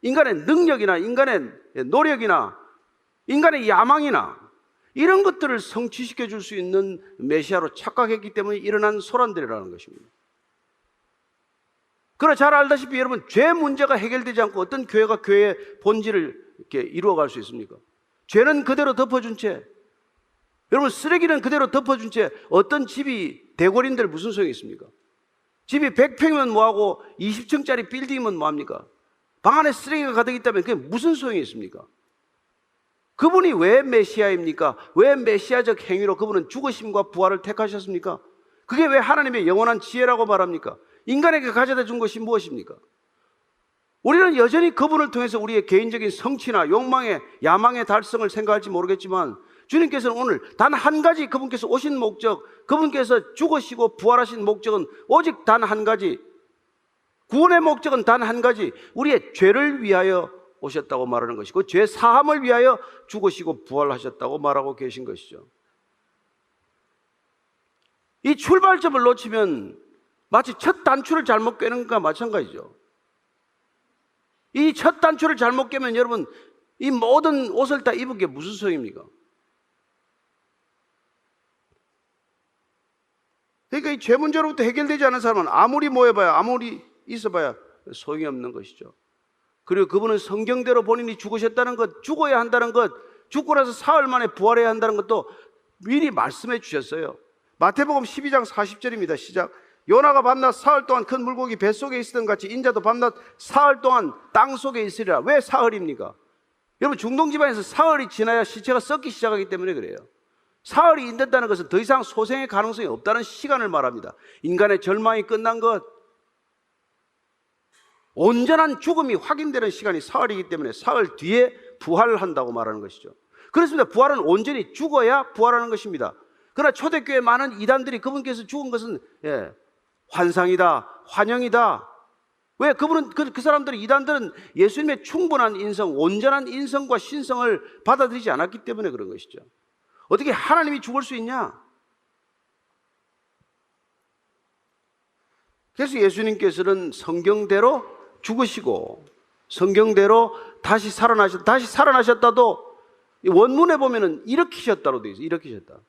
인간의 능력이나 인간의 노력이나 인간의 야망이나 이런 것들을 성취시켜 줄 수 있는 메시아로 착각했기 때문에 일어난 소란들이라는 것입니다. 그러나 잘 알다시피 여러분, 죄 문제가 해결되지 않고 어떤 교회가 교회의 본질을 이렇게 이루어갈 수 있습니까? 죄는 그대로 덮어준 채, 여러분 쓰레기는 그대로 덮어준 채 어떤 집이 대궐인들 무슨 소용이 있습니까? 집이 100평이면 뭐하고 20층짜리 빌딩이면 뭐합니까? 방 안에 쓰레기가 가득 있다면 그게 무슨 소용이 있습니까? 그분이 왜 메시아입니까? 왜 메시아적 행위로 그분은 죽으심과 부활을 택하셨습니까? 그게 왜 하나님의 영원한 지혜라고 말합니까? 인간에게 가져다 준 것이 무엇입니까? 우리는 여전히 그분을 통해서 우리의 개인적인 성취나 욕망의 야망의 달성을 생각할지 모르겠지만, 주님께서는 오늘 단 한 가지, 그분께서 오신 목적, 그분께서 죽으시고 부활하신 목적은 오직 단 한 가지, 구원의 목적은 단 한 가지, 우리의 죄를 위하여 오셨다고 말하는 것이고, 죄 사함을 위하여 죽으시고 부활하셨다고 말하고 계신 것이죠. 이 출발점을 놓치면 마치 첫 단추를 잘못 꿰는 것과 마찬가지죠. 이 첫 단추를 잘못 꿰면 여러분, 이 모든 옷을 다 입은 게 무슨 소용입니까? 그러니까 이 죄 문제로부터 해결되지 않은 사람은 아무리 모여봐야, 아무리 있어봐야 소용이 없는 것이죠. 그리고 그분은 성경대로 본인이 죽으셨다는 것, 죽어야 한다는 것, 죽고 나서 사흘 만에 부활해야 한다는 것도 미리 말씀해 주셨어요. 마태복음 12장 40절입니다. 시작. 요나가 밤낮 사흘 동안 큰 물고기 뱃속에 있었던 같이 인자도 밤낮 사흘 동안 땅 속에 있으리라. 왜 사흘입니까? 여러분, 중동 지방에서 사흘이 지나야 시체가 썩기 시작하기 때문에 그래요. 사흘이 인된다는 것은 더 이상 소생의 가능성이 없다는 시간을 말합니다. 인간의 절망이 끝난 것, 온전한 죽음이 확인되는 시간이 사흘이기 때문에 사흘 뒤에 부활한다고 말하는 것이죠. 그렇습니다. 부활은 온전히 죽어야 부활하는 것입니다. 그러나 초대교회 많은 이단들이 그분께서 죽은 것은 환상이다, 환영이다. 왜? 그분은 그 사람들은, 이단들은 예수님의 충분한 인성, 온전한 인성과 신성을 받아들이지 않았기 때문에 그런 것이죠. 어떻게 하나님이 죽을 수 있냐? 그래서 예수님께서는 성경대로 죽으시고 성경대로 다시 살아나셨다도 원문에 보면은 일으키셨다로 되어 있어요. 일으키셨다.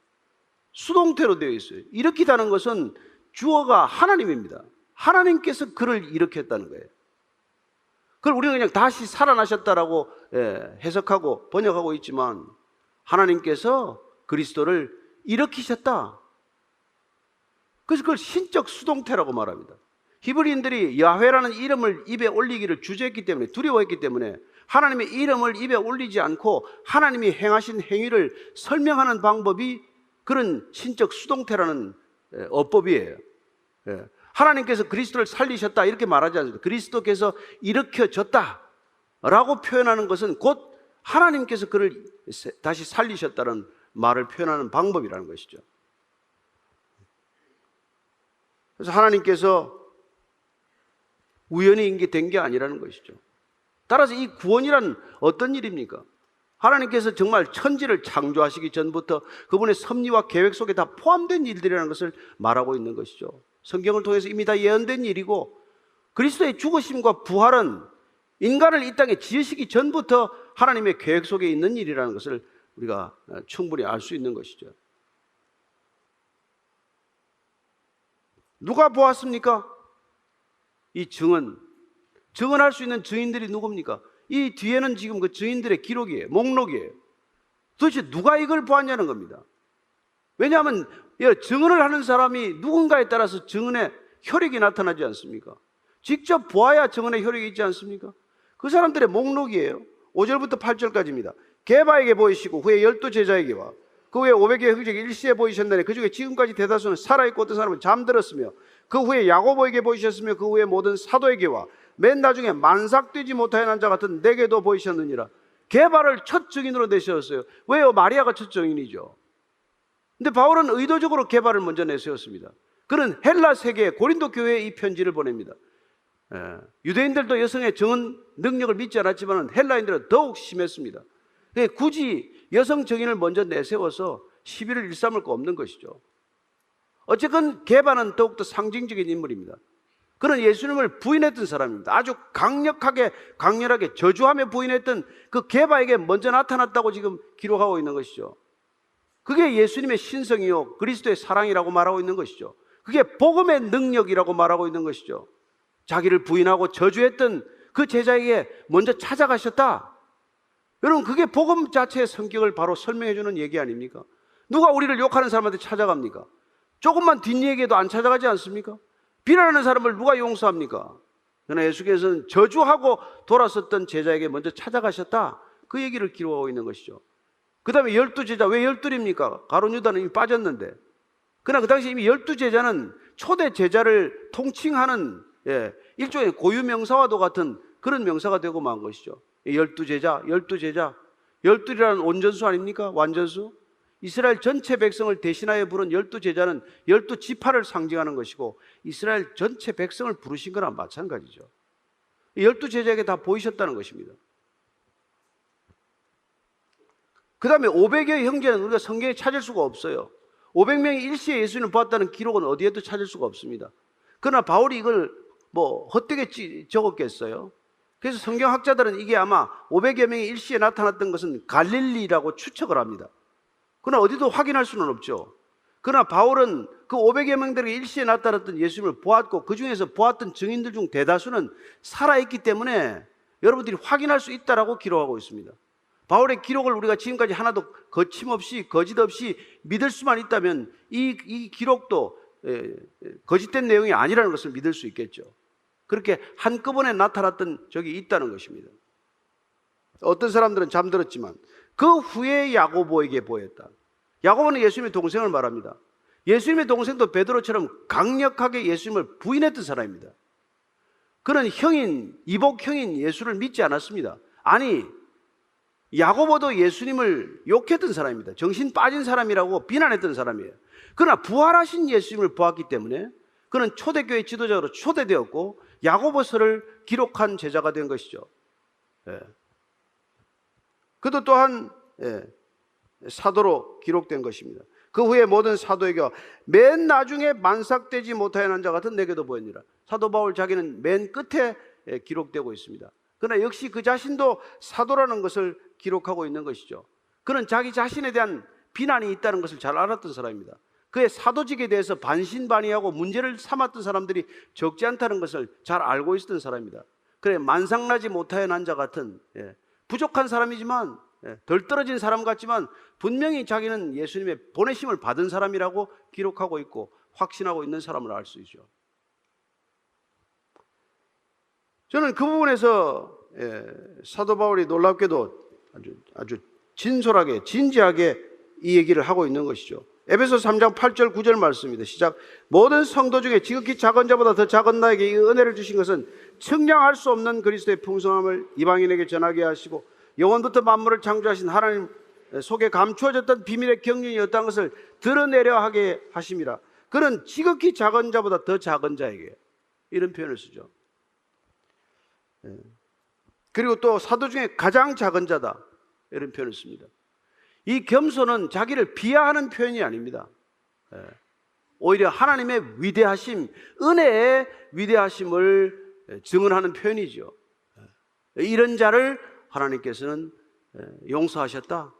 수동태로 되어 있어요. 일으키다는 것은 주어가 하나님입니다. 하나님께서 그를 일으켰다는 거예요. 그걸 우리는 그냥 다시 살아나셨다라고 해석하고 번역하고 있지만, 하나님께서 그리스도를 일으키셨다. 그래서 그걸 신적 수동태라고 말합니다. 히브리인들이 야훼라는 이름을 입에 올리기를 주저했기 때문에, 두려워했기 때문에 하나님의 이름을 입에 올리지 않고 하나님이 행하신 행위를 설명하는 방법이 그런 신적 수동태라는 어법이에요. 하나님께서 그리스도를 살리셨다 이렇게 말하지 않습니다. 그리스도께서 일으켜졌다 라고 표현하는 것은 곧 하나님께서 그를 다시 살리셨다는 말을 표현하는 방법이라는 것이죠. 그래서 하나님께서 우연히 인기된 게 아니라는 것이죠. 따라서 이 구원이란 어떤 일입니까? 하나님께서 정말 천지를 창조하시기 전부터 그분의 섭리와 계획 속에 다 포함된 일들이라는 것을 말하고 있는 것이죠. 성경을 통해서 이미 다 예언된 일이고, 그리스도의 죽으심과 부활은 인간을 이 땅에 지으시기 전부터 하나님의 계획 속에 있는 일이라는 것을 우리가 충분히 알 수 있는 것이죠. 누가 보았습니까? 이 증언할 수 있는 증인들이 누굽니까? 이 뒤에는 지금 그 증인들의 기록이에요. 목록이에요. 도대체 누가 이걸 보았냐는 겁니다. 왜냐하면 증언을 하는 사람이 누군가에 따라서 증언의 혈액이 나타나지 않습니까? 직접 보아야 증언의 혈액이 있지 않습니까? 그 사람들의 목록이에요. 5절부터 8절까지입니다. 게바에게 보이시고 후에 12제자에게와 그 후에 500의 형제에게 일시에 보이셨나니 그 중에 지금까지 대다수는 살아있고 어떤 사람은 잠들었으며 그 후에 야고보에게 보이셨으며 그 후에 모든 사도에게와 맨 나중에 만삭되지 못하여 난 자 같은 내게도 보이셨느니라. 게바를 첫 증인으로 내세웠어요. 왜요? 마리아가 첫 증인이죠. 근데 바울은 의도적으로 게바를 먼저 내세웠습니다. 그는 헬라 세계의 고린도 교회에 이 편지를 보냅니다. 유대인들도 여성의 증언 능력을 믿지 않았지만 헬라인들은 더욱 심했습니다. 굳이 여성 증인을 먼저 내세워서 시비를 일삼을 거 없는 것이죠. 어쨌건 게바는 더욱더 상징적인 인물입니다. 그는 예수님을 부인했던 사람입니다. 아주 강렬하게 저주하며 부인했던 그 게바에게 먼저 나타났다고 지금 기록하고 있는 것이죠. 그게 예수님의 신성이요 그리스도의 사랑이라고 말하고 있는 것이죠. 그게 복음의 능력이라고 말하고 있는 것이죠. 자기를 부인하고 저주했던 그 제자에게 먼저 찾아가셨다. 여러분, 그게 복음 자체의 성격을 바로 설명해 주는 얘기 아닙니까? 누가 우리를 욕하는 사람한테 찾아갑니까? 조금만 뒷얘기해도 안 찾아가지 않습니까? 비난하는 사람을 누가 용서합니까? 그러나 예수께서는 저주하고 돌아섰던 제자에게 먼저 찾아가셨다. 그 얘기를 기록하고 있는 것이죠. 그 다음에 12제자, 왜 12입니까? 가룟 유다는 이미 빠졌는데. 그러나 그 당시 이미 12제자는 초대 제자를 통칭하는 일종의 고유 명사와도 같은 그런 명사가 되고 만 것이죠. 12제자, 12제자, 12이라는 온전수 아닙니까? 완전수. 이스라엘 전체 백성을 대신하여 부른 12제자는 12지파를 상징하는 것이고 이스라엘 전체 백성을 부르신 거랑 마찬가지죠. 12제자에게 다 보이셨다는 것입니다. 그 다음에 500여 형제는 우리가 성경에 찾을 수가 없어요. 500명이 일시에 예수님을 보았다는 기록은 어디에도 찾을 수가 없습니다. 그러나 바울이 이걸 헛되게 적었겠어요? 그래서 성경학자들은 이게 아마 500여 명이 일시에 나타났던 것은 갈릴리라고 추측을 합니다. 그러나 어디도 확인할 수는 없죠. 그러나 바울은 그 500여 명들에게 일시에 나타났던 예수님을 보았고 그 중에서 보았던 증인들 중 대다수는 살아있기 때문에 여러분들이 확인할 수 있다라고 기록하고 있습니다. 바울의 기록을 우리가 지금까지 하나도 거침없이 거짓 없이 믿을 수만 있다면 이 기록도 거짓된 내용이 아니라는 것을 믿을 수 있겠죠. 그렇게 한꺼번에 나타났던 적이 있다는 것입니다. 어떤 사람들은 잠들었지만 그 후에 야고보에게 보였다. 야고보는 예수님의 동생을 말합니다. 예수님의 동생도 베드로처럼 강력하게 예수님을 부인했던 사람입니다. 그는 이복 형인 예수를 믿지 않았습니다. 아니, 야고보도 예수님을 욕했던 사람입니다. 정신 빠진 사람이라고 비난했던 사람이에요. 그러나 부활하신 예수님을 보았기 때문에 그는 초대교회 지도자로 초대되었고 야고보서를 기록한 제자가 된 것이죠. 그도 또한 사도로 기록된 것입니다. 그 후에 모든 사도에게 맨 나중에 만삭되지 못하여 난 자 같은 내게도 보였니라. 사도 바울 자기는 맨 끝에 기록되고 있습니다. 그러나 역시 그 자신도 사도라는 것을 기록하고 있는 것이죠. 그는 자기 자신에 대한 비난이 있다는 것을 잘 알았던 사람입니다. 그의 사도직에 대해서 반신반의하고 문제를 삼았던 사람들이 적지 않다는 것을 잘 알고 있었던 사람입니다. 그래, 만삭나지 못하여 난 자 같은 부족한 사람이지만 덜 떨어진 사람 같지만 분명히 자기는 예수님의 보내심을 받은 사람이라고 기록하고 있고 확신하고 있는 사람을 알 수 있죠. 저는 그 부분에서 사도 바울이 놀랍게도 아주 진솔하게 진지하게 이 얘기를 하고 있는 것이죠. 에베소 3장 8절 9절 말씀입니다. 시작. 모든 성도 중에 지극히 작은 자보다 더 작은 나에게 이 은혜를 주신 것은 측량할 수 없는 그리스도의 풍성함을 이방인에게 전하게 하시고 영원부터 만물을 창조하신 하나님 속에 감추어졌던 비밀의 경륜이 어떤 것을 드러내려 하게 하심이라. 그는 지극히 작은 자보다 더 작은 자에게, 이런 표현을 쓰죠. 그리고 또 사도 중에 가장 작은 자다, 이런 표현을 씁니다. 이 겸손은 자기를 비하하는 표현이 아닙니다. 오히려 하나님의 위대하심, 은혜의 위대하심을 증언하는 표현이죠. 이런 자를 하나님께서는 용서하셨다.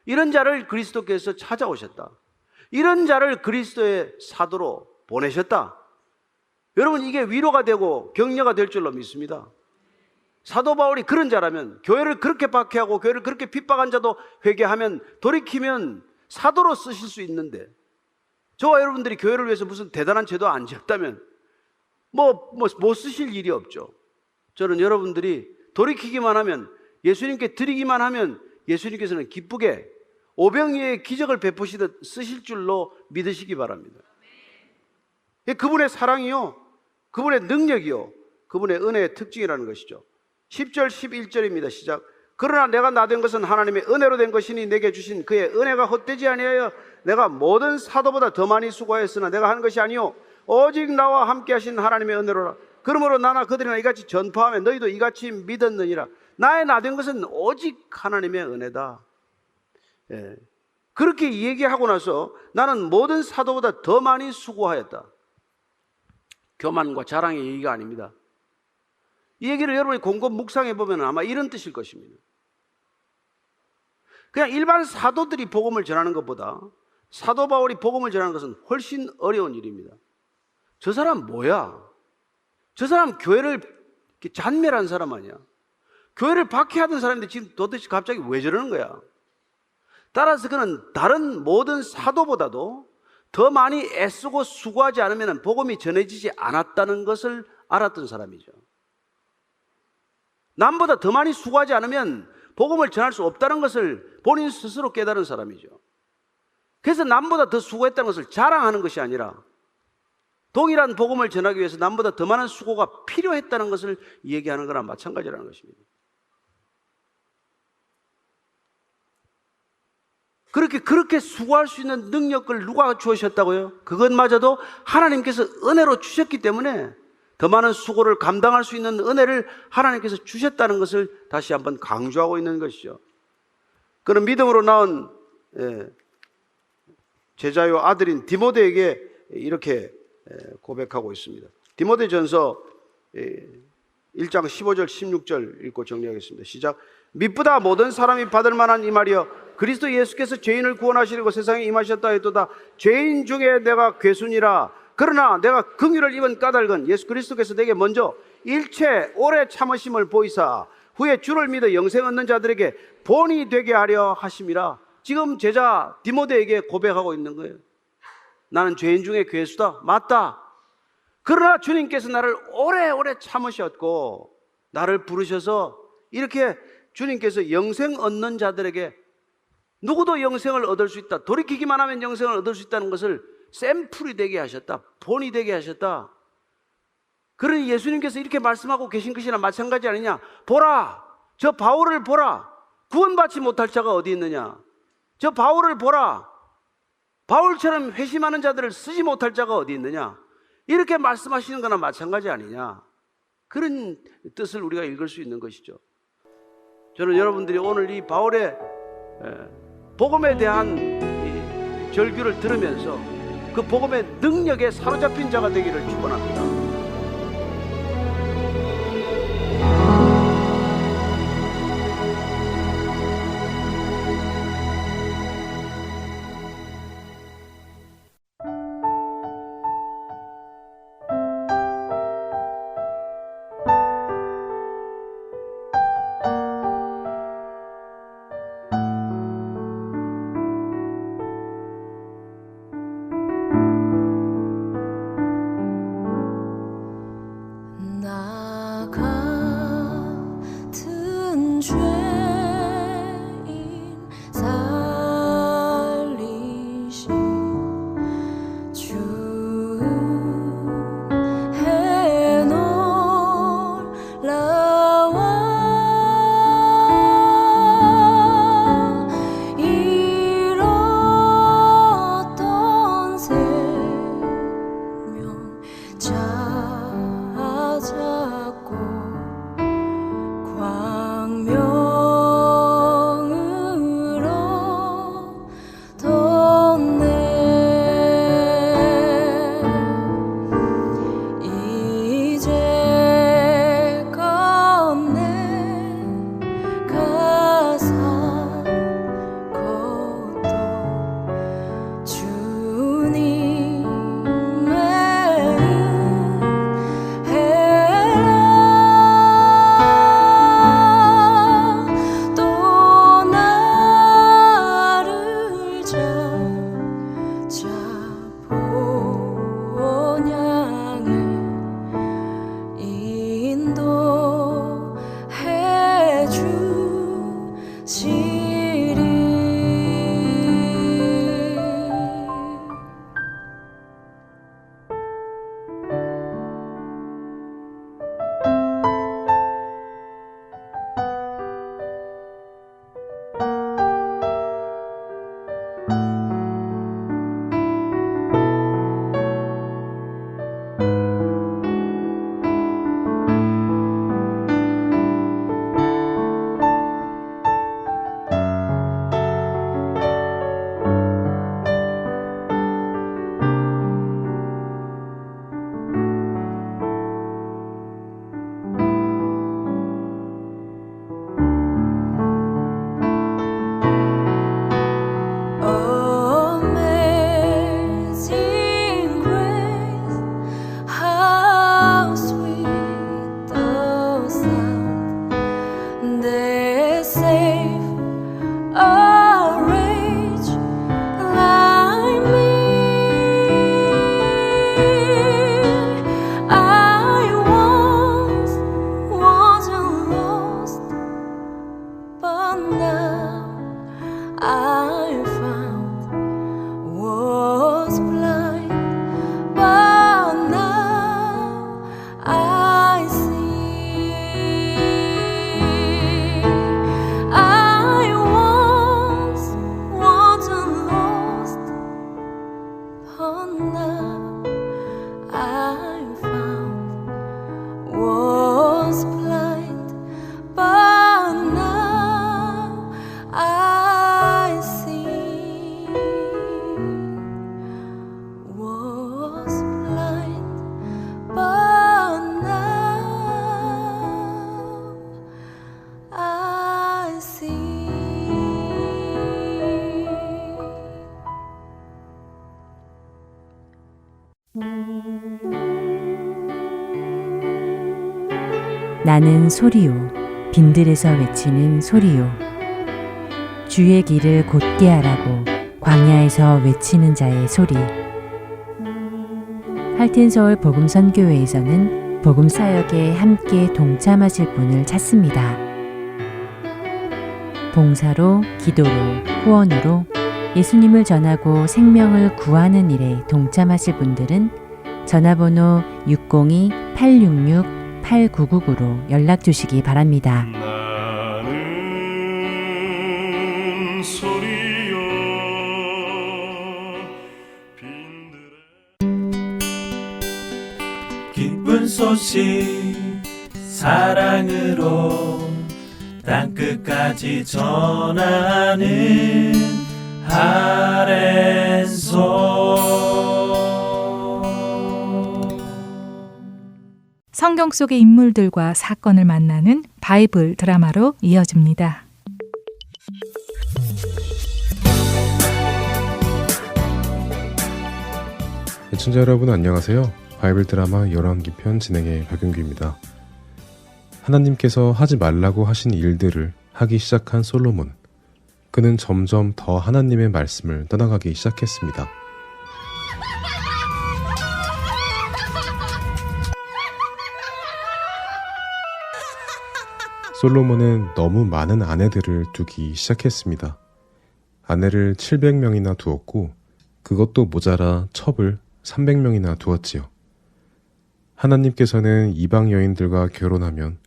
이런 자를 그리스도께서 찾아오셨다. 이런 자를 그리스도의 사도로 보내셨다. 여러분, 이게 위로가 되고 격려가 될 줄로 믿습니다. 사도 바울이 그런 자라면, 교회를 그렇게 박해하고 교회를 그렇게 핍박한 자도 회개하면, 돌이키면 사도로 쓰실 수 있는데, 저와 여러분들이 교회를 위해서 무슨 대단한 죄도 안 지었다면 못 쓰실 일이 없죠. 저는 여러분들이 돌이키기만 하면, 예수님께 드리기만 하면 예수님께서는 기쁘게 오병이의 기적을 베푸시듯 쓰실 줄로 믿으시기 바랍니다. 그분의 사랑이요, 그분의 능력이요, 그분의 은혜의 특징이라는 것이죠. 10절 11절입니다. 시작. 그러나 내가 나된 것은 하나님의 은혜로 된 것이니 내게 주신 그의 은혜가 헛되지 아니하여 내가 모든 사도보다 더 많이 수고하였으나 내가 한 것이 아니요 오직 나와 함께 하신 하나님의 은혜로라. 그러므로 나나 그들이나 이같이 전파하며 너희도 이같이 믿었느니라. 나의 나된 것은 오직 하나님의 은혜다. 예. 그렇게 얘기하고 나서 나는 모든 사도보다 더 많이 수고하였다. 교만과 자랑의 얘기가 아닙니다. 이 얘기를 여러분이 곰곰 묵상해 보면 아마 이런 뜻일 것입니다. 그냥 일반 사도들이 복음을 전하는 것보다 사도 바울이 복음을 전하는 것은 훨씬 어려운 일입니다. 저 사람 뭐야? 저 사람 교회를 잔멸한 사람 아니야? 교회를 박해하던 사람인데 지금 도대체 갑자기 왜 저러는 거야? 따라서 그는 다른 모든 사도보다도 더 많이 애쓰고 수고하지 않으면 복음이 전해지지 않았다는 것을 알았던 사람이죠. 남보다 더 많이 수고하지 않으면 복음을 전할 수 없다는 것을 본인 스스로 깨달은 사람이죠. 그래서 남보다 더 수고했다는 것을 자랑하는 것이 아니라 동일한 복음을 전하기 위해서 남보다 더 많은 수고가 필요했다는 것을 얘기하는 거랑 마찬가지라는 것입니다. 그렇게 수고할 수 있는 능력을 누가 주셨다고요? 그것마저도 하나님께서 은혜로 주셨기 때문에 더 많은 수고를 감당할 수 있는 은혜를 하나님께서 주셨다는 것을 다시 한번 강조하고 있는 것이죠. 그는 믿음으로 낳은 제자요 아들인 디모데에게 이렇게 고백하고 있습니다. 디모데전서 1장 15절 16절 읽고 정리하겠습니다. 시작. 미쁘다 모든 사람이 받을 만한 이 말이여 그리스도 예수께서 죄인을 구원하시려고 세상에 임하셨다 했도다. 죄인 중에 내가 괴순이라. 그러나 내가 긍휼을 입은 까닭은 예수 그리스도께서 내게 먼저 일체 오래 참으심을 보이사 후에 주를 믿어 영생 얻는 자들에게 본이 되게 하려 하심이라. 지금 제자 디모데에게 고백하고 있는 거예요. 나는 죄인 중에 괴수다. 맞다. 그러나 주님께서 나를 오래오래 참으셨고 나를 부르셔서 이렇게 주님께서 영생 얻는 자들에게 누구도 영생을 얻을 수 있다. 돌이키기만 하면 영생을 얻을 수 있다는 것을 샘플이 되게 하셨다. 본이 되게 하셨다. 그러니 예수님께서 이렇게 말씀하고 계신 것이나 마찬가지 아니냐. 보라. 저 바울을 보라. 구원받지 못할 자가 어디 있느냐. 저 바울을 보라. 바울처럼 회심하는 자들을 쓰지 못할 자가 어디 있느냐. 이렇게 말씀하시는 거나 마찬가지 아니냐. 그런 뜻을 우리가 읽을 수 있는 것이죠. 저는 여러분들이 오늘 이 바울의 복음에 대한 이 절규를 들으면서 그 복음의 능력에 사로잡힌 자가 되기를 축원합니다. but now I found was blind, but now I see. Was blind, but now I see. 나는 소리요, 빈들에서 외치는 소리요. 주의 길을 곧게 하라고 광야에서 외치는 자의 소리. 할텐서울 복음선교회에서는 복음사역에 함께 동참하실 분을 찾습니다. 봉사로, 기도로, 후원으로 예수님을 전하고 생명을 구하는 일에 동참하실 분들은 전화번호 602-866-8999로 연락 주시기 바랍니다. 나는 소리요 기쁜 소식 사랑으로 땅끝까지 전하는 아랜소. 성경 속의 인물들과 사건을 만나는 바이블 드라마로 이어집니다. 애청자 여러분 안녕하세요. 바이블 드라마 열왕기편 진행의 박윤규입니다. 하나님께서 하지 말라고 하신 일들을 하기 시작한 솔로몬. 그는 점점 더 하나님의 말씀을 떠나가기 시작했습니다. 솔로몬은 너무 많은 아내들을 두기 시작했습니다. 아내를 700명이나 두었고 그것도 모자라 첩을 300명이나 두었지요. 하나님께서는 이방 여인들과 결혼하면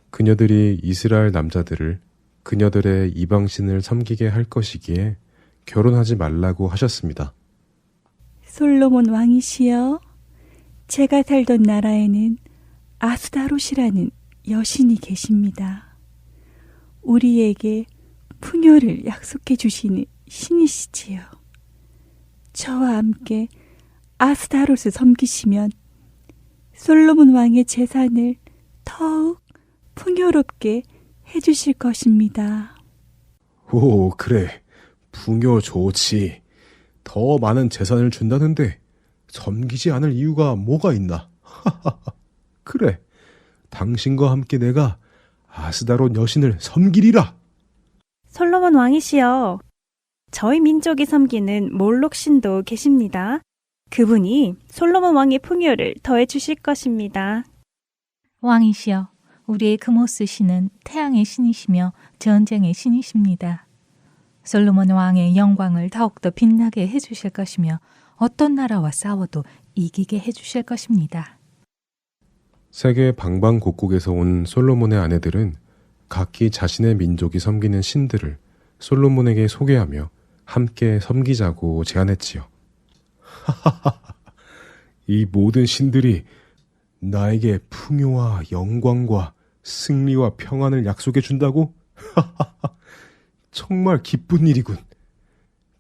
그녀들이 이스라엘 남자들을 그녀들의 이방신을 섬기게 할 것이기에 결혼하지 말라고 하셨습니다. 솔로몬 왕이시여, 제가 살던 나라에는 아스다롯이라는 여신이 계십니다. 우리에게 풍요를 약속해 주시는 신이시지요. 저와 함께 아스다롯을 섬기시면 솔로몬 왕의 재산을 더욱 풍요롭게 해주실 것입니다. 오, 그래. 풍요 좋지. 더 많은 재산을 준다는데 섬기지 않을 이유가 뭐가 있나? 그래. 당신과 함께 내가 아스다롯 여신을 섬기리라. 솔로몬 왕이시여, 저희 민족이 섬기는 몰록 신도 계십니다. 그분이 솔로몬 왕의 풍요를 더해 주실 것입니다. 왕이시여, 우리의 그모스 신은 태양의 신이시며 전쟁의 신이십니다. 솔로몬 왕의 영광을 더욱더 빛나게 해주실 것이며 어떤 나라와 싸워도 이기게 해주실 것입니다. 세계 방방곡곡에서 온 솔로몬의 아내들은 각기 자신의 민족이 섬기는 신들을 솔로몬에게 소개하며 함께 섬기자고 제안했지요. 이 모든 신들이 나에게 풍요와 영광과 승리와 평안을 약속해 준다고? 정말 기쁜 일이군.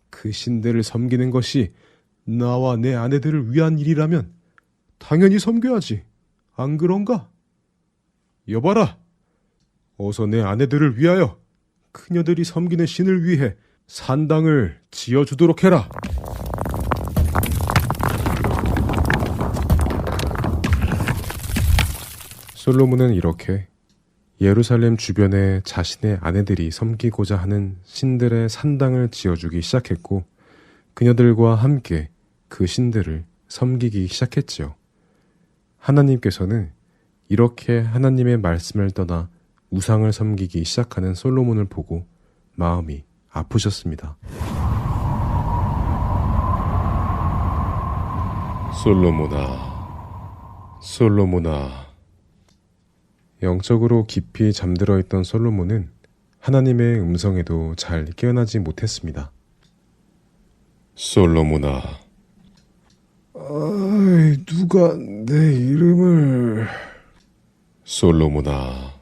그 신들을 섬기는 것이 나와 내 아내들을 위한 일이라면 당연히 섬겨야지. 안 그런가? 여봐라. 어서 내 아내들을 위하여 그녀들이 섬기는 신을 위해 산당을 지어주도록 해라. 솔로몬은 이렇게 예루살렘 주변에 자신의 아내들이 섬기고자 하는 신들의 산당을 지어주기 시작했고 그녀들과 함께 그 신들을 섬기기 시작했지요. 하나님께서는 이렇게 하나님의 말씀을 떠나 우상을 섬기기 시작하는 솔로몬을 보고 마음이 아프셨습니다. 솔로몬아, 솔로몬아. 영적으로 깊이 잠들어 있던 솔로몬은 하나님의 음성에도 잘 깨어나지 못했습니다. 솔로몬아, 누가 내 이름을... 솔로몬아.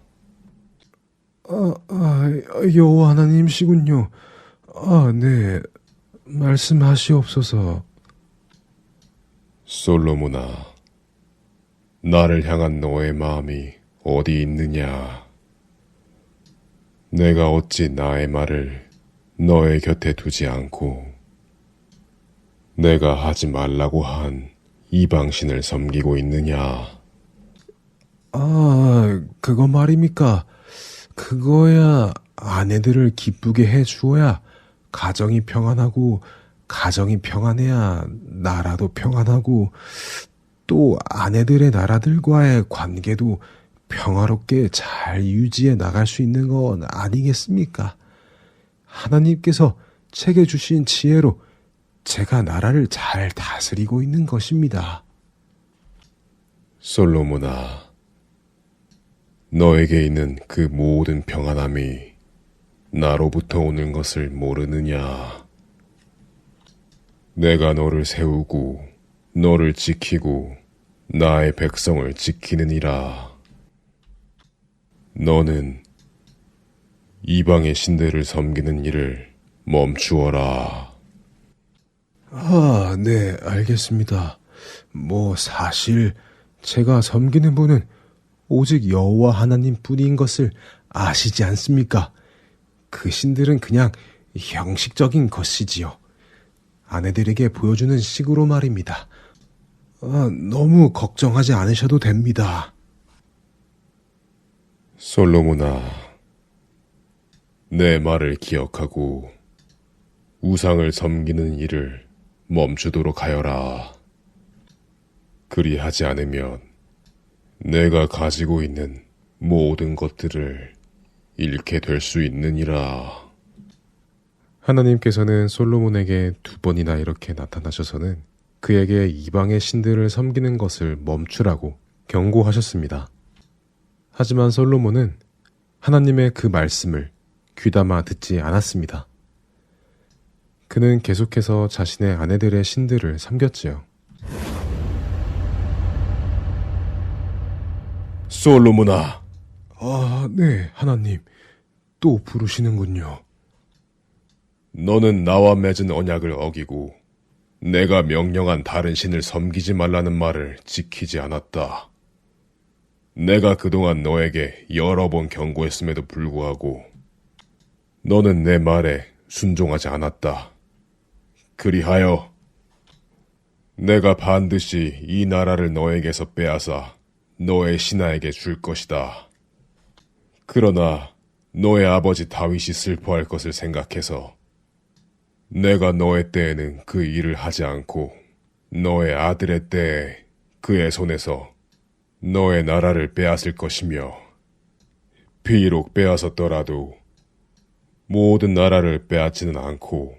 여호와 하나님이시군요. 네. 말씀하시옵소서. 솔로몬아, 나를 향한 너의 마음이 어디 있느냐? 내가 어찌 나의 말을 너의 곁에 두지 않고 내가 하지 말라고 한 이방신을 섬기고 있느냐? 그거 말입니까? 그거야 아내들을 기쁘게 해주어야 가정이 평안하고, 가정이 평안해야 나라도 평안하고, 또 아내들의 나라들과의 관계도 평화롭게 잘 유지해 나갈 수 있는 건 아니겠습니까? 하나님께서 책에 주신 지혜로 제가 나라를 잘 다스리고 있는 것입니다. 솔로몬아, 너에게 있는 그 모든 평안함이 나로부터 오는 것을 모르느냐? 내가 너를 세우고 너를 지키고 나의 백성을 지키느니라. 너는 이방의 신들을 섬기는 일을 멈추어라. 네, 알겠습니다. 사실 제가 섬기는 분은 오직 여호와 하나님뿐인 것을 아시지 않습니까? 그 신들은 그냥 형식적인 것이지요. 아내들에게 보여주는 식으로 말입니다. 너무 걱정하지 않으셔도 됩니다. 솔로몬아, 내 말을 기억하고 우상을 섬기는 일을 멈추도록 하여라. 그리하지 않으면 내가 가지고 있는 모든 것들을 잃게 될 수 있느니라. 하나님께서는 솔로몬에게 2번이나 이렇게 나타나셔서는 그에게 이방의 신들을 섬기는 것을 멈추라고 경고하셨습니다. 하지만 솔로몬은 하나님의 그 말씀을 귀담아 듣지 않았습니다. 그는 계속해서 자신의 아내들의 신들을 섬겼지요. 솔로몬아. 네, 하나님. 또 부르시는군요. 너는 나와 맺은 언약을 어기고 내가 명령한 다른 신을 섬기지 말라는 말을 지키지 않았다. 내가 그동안 너에게 여러 번 경고했음에도 불구하고 너는 내 말에 순종하지 않았다. 그리하여 내가 반드시 이 나라를 너에게서 빼앗아 너의 신하에게 줄 것이다. 그러나 너의 아버지 다윗이 슬퍼할 것을 생각해서 내가 너의 때에는 그 일을 하지 않고 너의 아들의 때에 그의 손에서 너의 나라를 빼앗을 것이며, 비록 빼앗았더라도 모든 나라를 빼앗지는 않고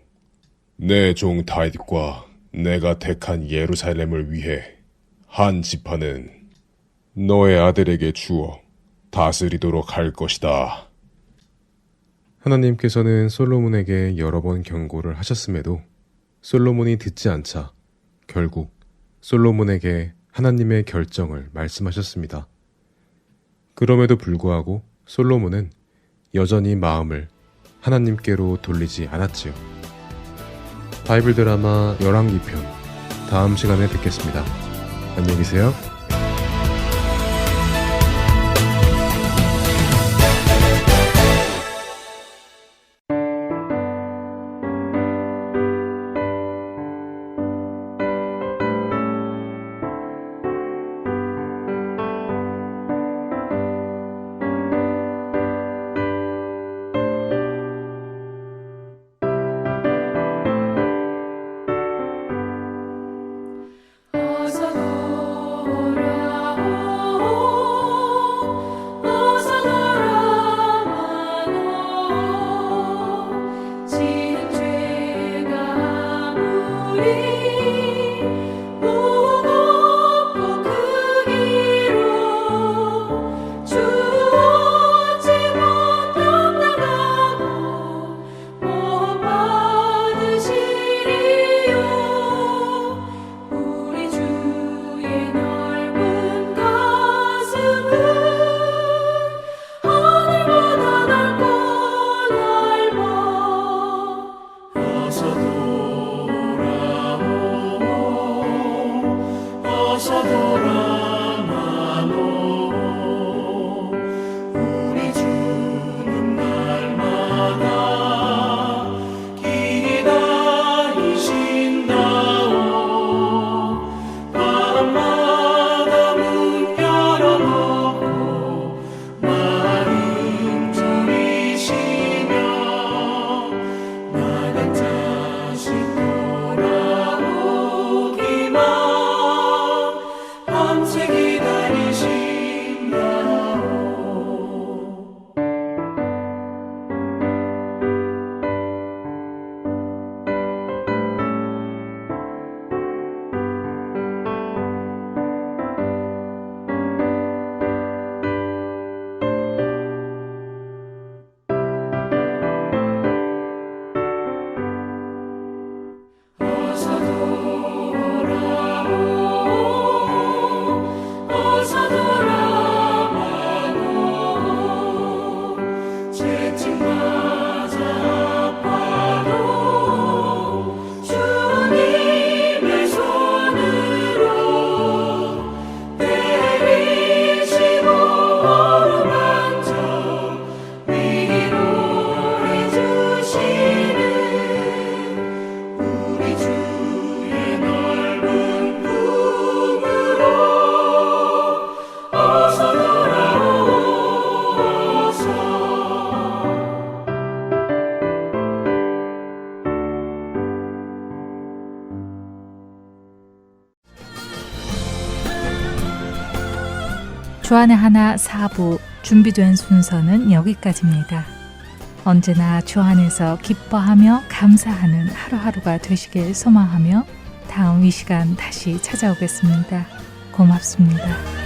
내 종 다윗과 내가 택한 예루살렘을 위해 한 지파는 너의 아들에게 주어 다스리도록 할 것이다. 하나님께서는 솔로몬에게 여러 번 경고를 하셨음에도 솔로몬이 듣지 않자 결국 솔로몬에게 하나님의 결정을 말씀하셨습니다. 그럼에도 불구하고 솔로몬은 여전히 마음을 하나님께로 돌리지 않았지요. 바이블 드라마 열왕기 편 다음 시간에 뵙겠습니다. 안녕히 계세요. 어서 돌아오오 어서 돌아와노 지은 죄가 아무리 무겁고 크기로 주 어찌 못 감당하고 못 받으시리요 우리 주의 주안의 하나 4부 준비된 순서는 여기까지입니다. 언제나 주 안에서 기뻐하며 감사하는 하루하루가 되시길 소망하며 다음 이 시간 다시 찾아오겠습니다. 고맙습니다.